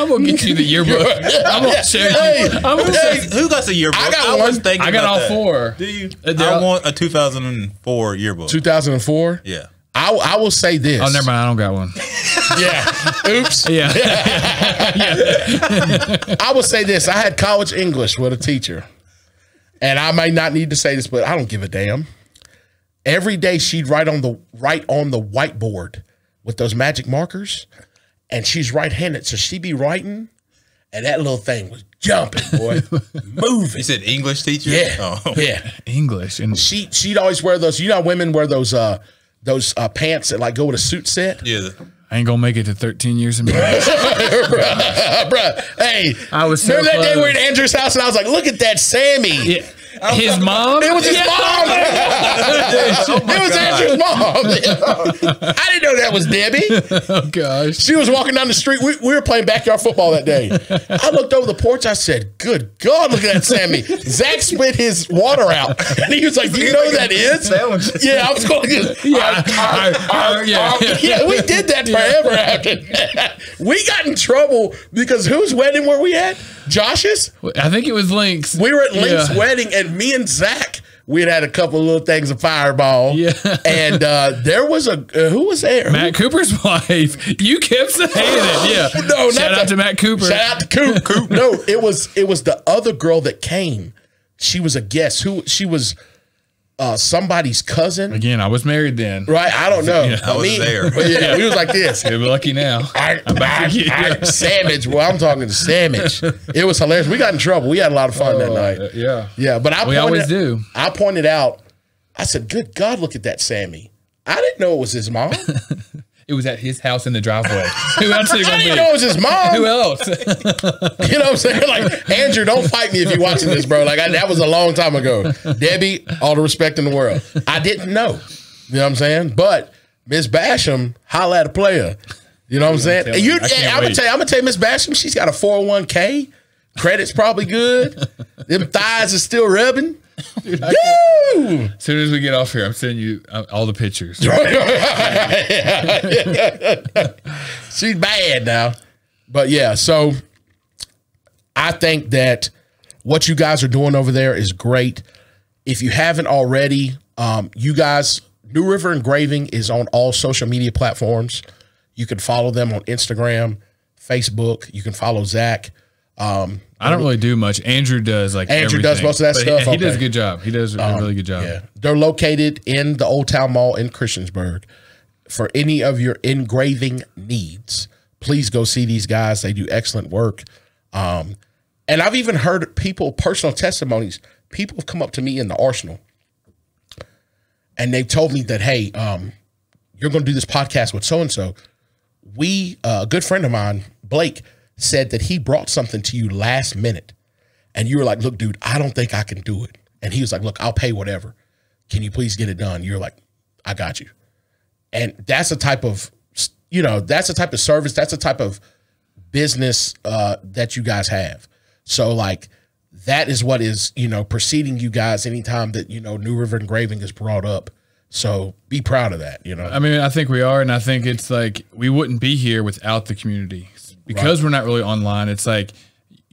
going to get you the yearbook. I'm going to show you. Hey, Who got the yearbook? I got was one. thinking I got about all that. 4. Do you? They're I all- want a 2004 yearbook. 2004. Yeah. I will say this. Oh, never mind. I don't got one. Yeah. Oops. Yeah. I will say this. I had college English with a teacher, and I may not need to say this, but I don't give a damn. Every day she'd write on the whiteboard with those magic markers, and she's right-handed, so she'd be writing, and that little thing was jumping, boy, moving. You said English teacher? Yeah, Oh. yeah. English. And She'd always wear those. You know, how women wear those pants that like go with a suit set. Yeah. I ain't going to make it to 13 years in marriage. Bruh, hey, I was so remember that day we were at close. Andrew's house, and I was like, "Look at that, Sammy." Yeah. His mom? It was his mom. It was Andrew's mom. I didn't know that was Debbie. Oh, gosh. She was walking down the street. We were playing backyard football that day. I looked over the porch. I said, good God, look at that Sammy. Zach spit his water out. And he was like, do you know who that is? Yeah, I was going, yeah, we did that forever after. We got in trouble because whose wedding were we at? Josh's? I think it was Link's. We were at Link's Yeah. wedding, and me and Zach, we had a couple of little things of Fireball. Yeah. And there was a, who was there? Matt Cooper's wife. You kept saying it. Yeah. No, Shout not out to Matt Cooper. Shout out to Coop. No, it was the other girl that came. She was a guest. She was somebody's cousin. Again, I was married then. Right? I don't know. I was there. But yeah, we was like this. You're lucky now. Sandwich. Well, I'm talking to sandwich. It was hilarious. We got in trouble. We had a lot of fun that night. Yeah. Yeah, but We always do. I pointed out, I said, good God, look at that Sammy. I didn't know it was his mom. It was at his house in the driveway. Who else is it I going to didn't be? know it was his mom. Who else? You know what I'm saying? Like, Andrew, don't fight me if you're watching this, bro. Like, that was a long time ago. Debbie, all the respect in the world. I didn't know. You know what I'm saying? But Miss Basham, holla at a player. You know what I'm saying? tell you. I can't I'm wait. gonna tell you, Miss Basham, she's got a 401k. Credit's probably good. Them thighs are still rubbing. Woo! As soon as we get off here, I'm sending you all the pictures. She's bad now. But yeah, so I think that what you guys are doing over there is great. If you haven't already, you guys, New River Engraving is on all social media platforms. You can follow them on Instagram, Facebook. You can follow Zach. I don't really do much. Andrew does Andrew does everything. most of that But stuff? He does a Okay. good job. He does a really good job. Yeah. They're located in the Old Town Mall in Christiansburg. For any of your engraving needs, please go see these guys. They do excellent work. And I've even heard personal testimonies. People have come up to me in the Arsenal and they've told me that, hey, you're going to do this podcast with so-and-so. a good friend of mine, Blake, said that he brought something to you last minute. And you were like, look, dude, I don't think I can do it. And he was like, look, I'll pay whatever. Can you please get it done? You're like, I got you. And that's a type of, that's a type of service. That's a type of business that you guys have. So like, that is what is, preceding you guys anytime that, New River Engraving is brought up. So be proud of that, I mean, I think we are. And I think it's like, we wouldn't be here without the community because we're not really online. It's like,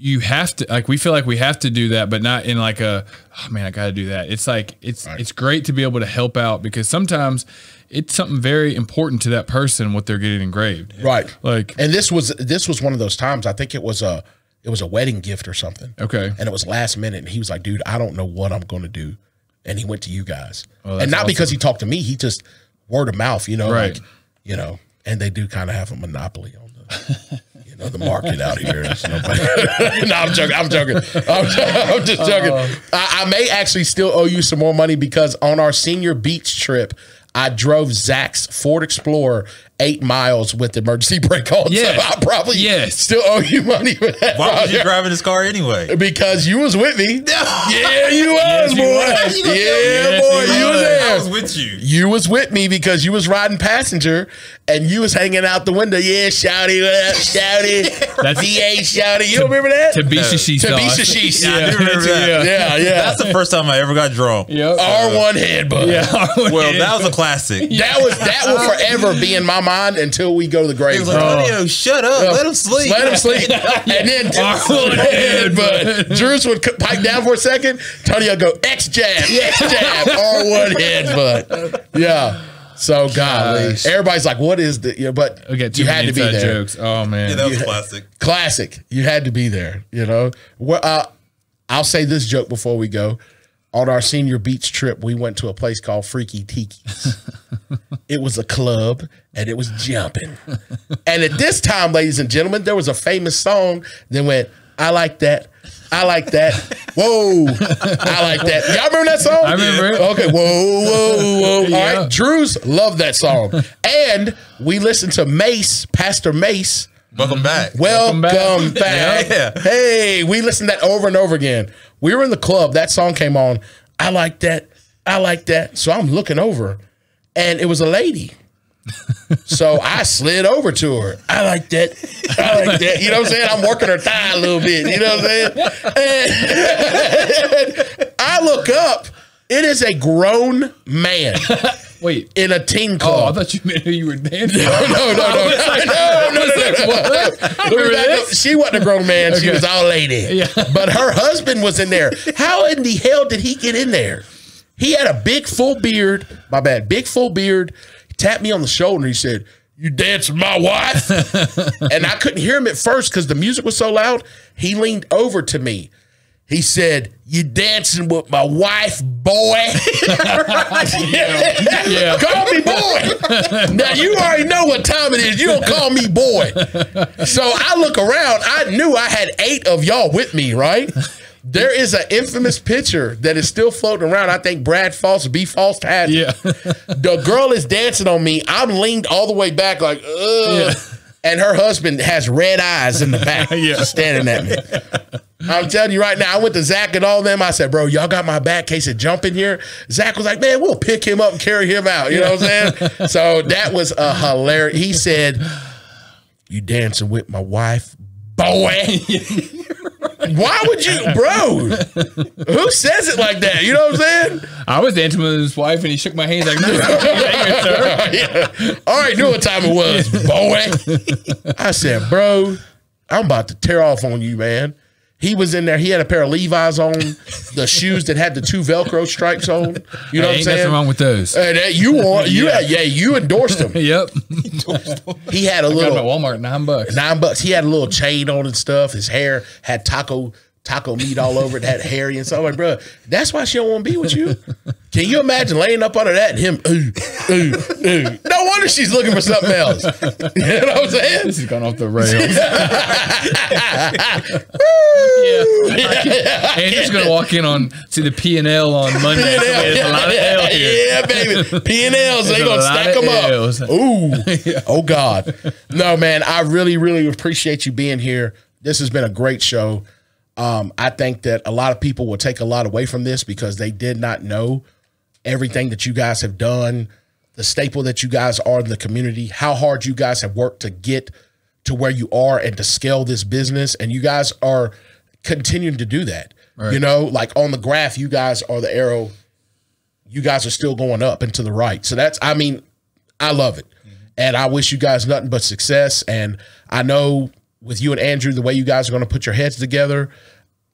you have to, like, we feel like we have to do that, but not in like oh man, I got to do that. It's like, it's great to be able to help out because sometimes it's something very important to that person, what they're getting engraved. Right. Like, and this was one of those times, I think it was a wedding gift or something. Okay. And it was last minute. And he was like, dude, I don't know what I'm going to do. And he went to you guys. Oh, and not awesome. Because he talked to me, he just word of mouth, right. like, and they do kind of have a monopoly on the, the market out here. No, I'm joking. I'm just joking. I may actually still owe you some more money because on our senior beach trip, I drove Zach's Ford Explorer 8 miles with emergency brake on. Yeah. So I probably still owe you money for that. Why was you driving this car anyway? Because you was with me. Yeah, you was, boy. Yeah, boy, you was there. I was with you. You was with me because you was riding passenger and you was hanging out the window. Yeah, shouty, what up, shouty. That's VA shouty. You don't remember that? Tabisha Sheesh. Yeah, I do remember that. Yeah. That's the first time I ever got drunk. Yep. R1 headbutt. Yeah. Well, that was a classic. That will forever be in my mind until we go to the grave. He was like, Antonio, shut up. Let him sleep. Let him sleep. And then R1 headbutt. Drews would pipe down for a second. Antonio go X jab, R1 headbutt. Yeah. So golly, everybody's like, "What is the?" But you had to be there. Jokes. Oh man, Yeah, that was classic. Classic. You had to be there. Well, I'll say this joke before we go. On our senior beach trip, we went to a place called Freaky Tiki's. It was a club and it was jumping. And at this time, ladies and gentlemen, there was a famous song that went, "I like that. I like that. Whoa. I like that." Y'all remember that song? I remember it. Okay. Whoa. Yeah. All right. Drews loved that song. And we listened to Pastor Mace. Welcome back. Welcome back. Yeah. Hey, we listened to that over and over again. We were in the club. That song came on. I like that. I like that. So I'm looking over, and it was a lady. So I slid over to her. I like that. I like that. You know what I'm saying? I'm working her thigh a little bit. You know what I'm saying? And I look up. It is a grown man. Wait. In a teen club. Oh, I thought you meant who you were dancing. No. She wasn't a grown man. She was all lady. Yeah. But her husband was in there. How in the hell did he get in there? He had a big full beard. My bad. Big full beard. He tapped me on the shoulder and he said, "You dance with my wife?" And I couldn't hear him at first because the music was so loud. He leaned over to me. He said, "You dancing with my wife, boy?" Yeah. Call me boy. Now, you already know what time it is. You don't call me boy. So I look around. I knew I had 8 of y'all with me, right? There is an infamous picture that is still floating around. I think Brad False, B. False has it. Yeah. The girl is dancing on me. I'm leaned all the way back like, ugh. Yeah. And her husband has red eyes in the back, just standing at me. I'm telling you right now, I went to Zach and all them. I said, "Bro, y'all got my back in case it jump in here." Zach was like, "Man, we'll pick him up and carry him out." You know what I'm saying? So that was a hilarious. He said, "You dancing with my wife, boy?" Why would you, bro? Who says it like that? You know what I'm saying? I was dancing with his wife, and he shook my hand. He's like, "No, yeah. All right, knew what time it was, boy. I said, "Bro, I'm about to tear off on you, man." He was in there. He had a pair of Levi's on, the shoes that had the 2 Velcro stripes on. You know what I'm saying? Nothing wrong with those. You endorsed him. Yep. He had a Got little him at Walmart, $9. $9. He had a little chain on and stuff. His hair had taco meat all over it. Had hairy and stuff. I'm like, bro, that's why she don't want to be with you. Can you imagine laying up under that and him? No wonder she's looking for something else. You know what I'm saying? This has gone off the rails. Andrew's gonna walk in on see the P&L on Monday. There's a lot of L here. Yeah, baby. P&Ls, they gonna stack them up. Ooh. Oh God. No, man, I really, really appreciate you being here. This has been a great show. I think that a lot of people will take a lot away from this because they did not know everything that you guys have done, the staple that you guys are in the community, how hard you guys have worked to get to where you are and to scale this business. And you guys are continuing to do that. Right. You know, like on the graph, you guys are the arrow. You guys are still going up and to the right. So that's, I mean, I love it. And I wish you guys nothing but success. And I know with you and Andrew, the way you guys are going to put your heads together,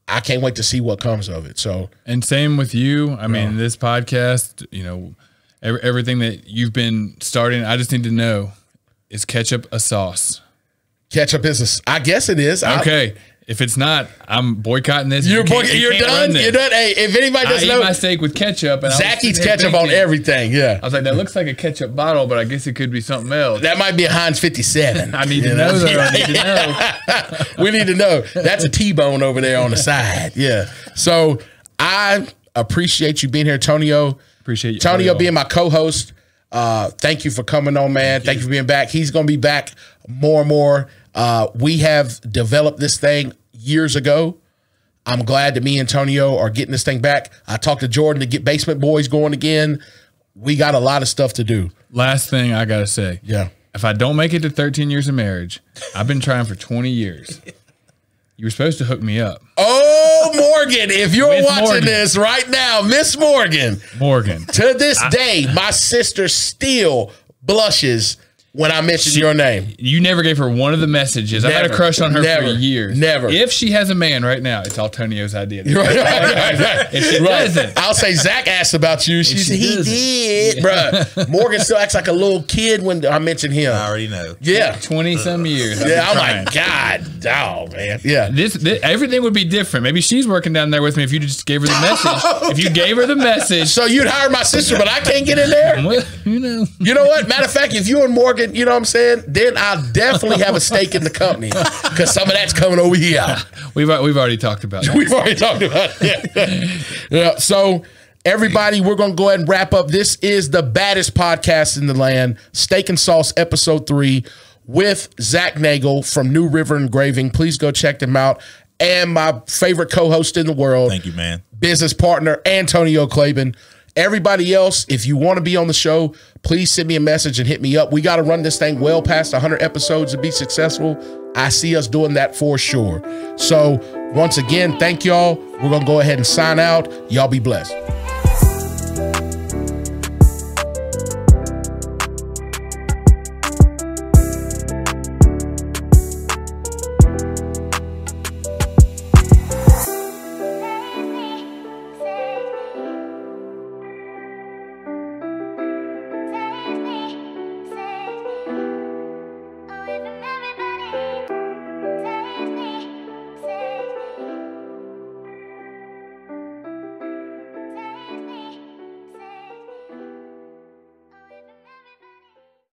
I can't wait to see what comes of it. So, and same with you. I mean, this podcast, you know, everything that you've been starting, I just need to know, is ketchup a sauce? Ketchup is I guess it is. Okay. If it's not, I'm boycotting this. You're done. You're done. Hey, if anybody doesn't know, I eat my steak with ketchup. And Zach eats ketchup on everything. Yeah. I was like, that looks like a ketchup bottle, but I guess it could be something else. That might be a Heinz 57. I need to know, though. I need to know. We need to know. That's a T-bone over there on the side. Yeah. So I appreciate you being here, Tonio. Appreciate you. Tonio being my co-host. Thank you for coming on, man. Thank you for being back. He's going to be back more and more. We have developed this thing years ago. I'm glad that me and Tonio are getting this thing back. I talked to Jordan to get Basement Boys going again. We got a lot of stuff to do. Last thing I got to say. Yeah. If I don't make it to 13 years of marriage, I've been trying for 20 years. You were supposed to hook me up. Oh, Morgan, if you're watching this right now, Miss Morgan. To this day, my sister still blushes when I mention your name. You never gave her one of the messages. Never, I had a crush on her for years. Never. If she has a man right now, it's all Tonio's idea. Right. If she doesn't. I'll say Zach asked about you. She said, he did. Bruh. Morgan still acts like a little kid when I mention him. I already know. Yeah. 20-some years. Yeah, I'm like, God, oh, man. Yeah. This, everything would be different. Maybe she's working down there with me if you just gave her the message. Okay. If you gave her the message. So you'd hire my sister, but I can't get in there? Well, you know. You know what? Matter of fact, if you and Morgan, you know what I'm saying? Then I'll definitely have a stake in the company because some of that's coming over here. We've already talked about that. We've already talked about it. Yeah. So everybody, we're going to go ahead and wrap up. This is the baddest podcast in the land, Steak and Sauce episode 3 with Zach Nagel from New River Engraving. Please go check them out. And my favorite co-host in the world. Thank you, man. Business partner, Antonio Claiborne. Everybody else, if you want to be on the show, please send me a message and hit me up. We got to run this thing well past 100 episodes to be successful. I see us doing that for sure. So once again, thank y'all. We're going to go ahead and sign out. Y'all be blessed.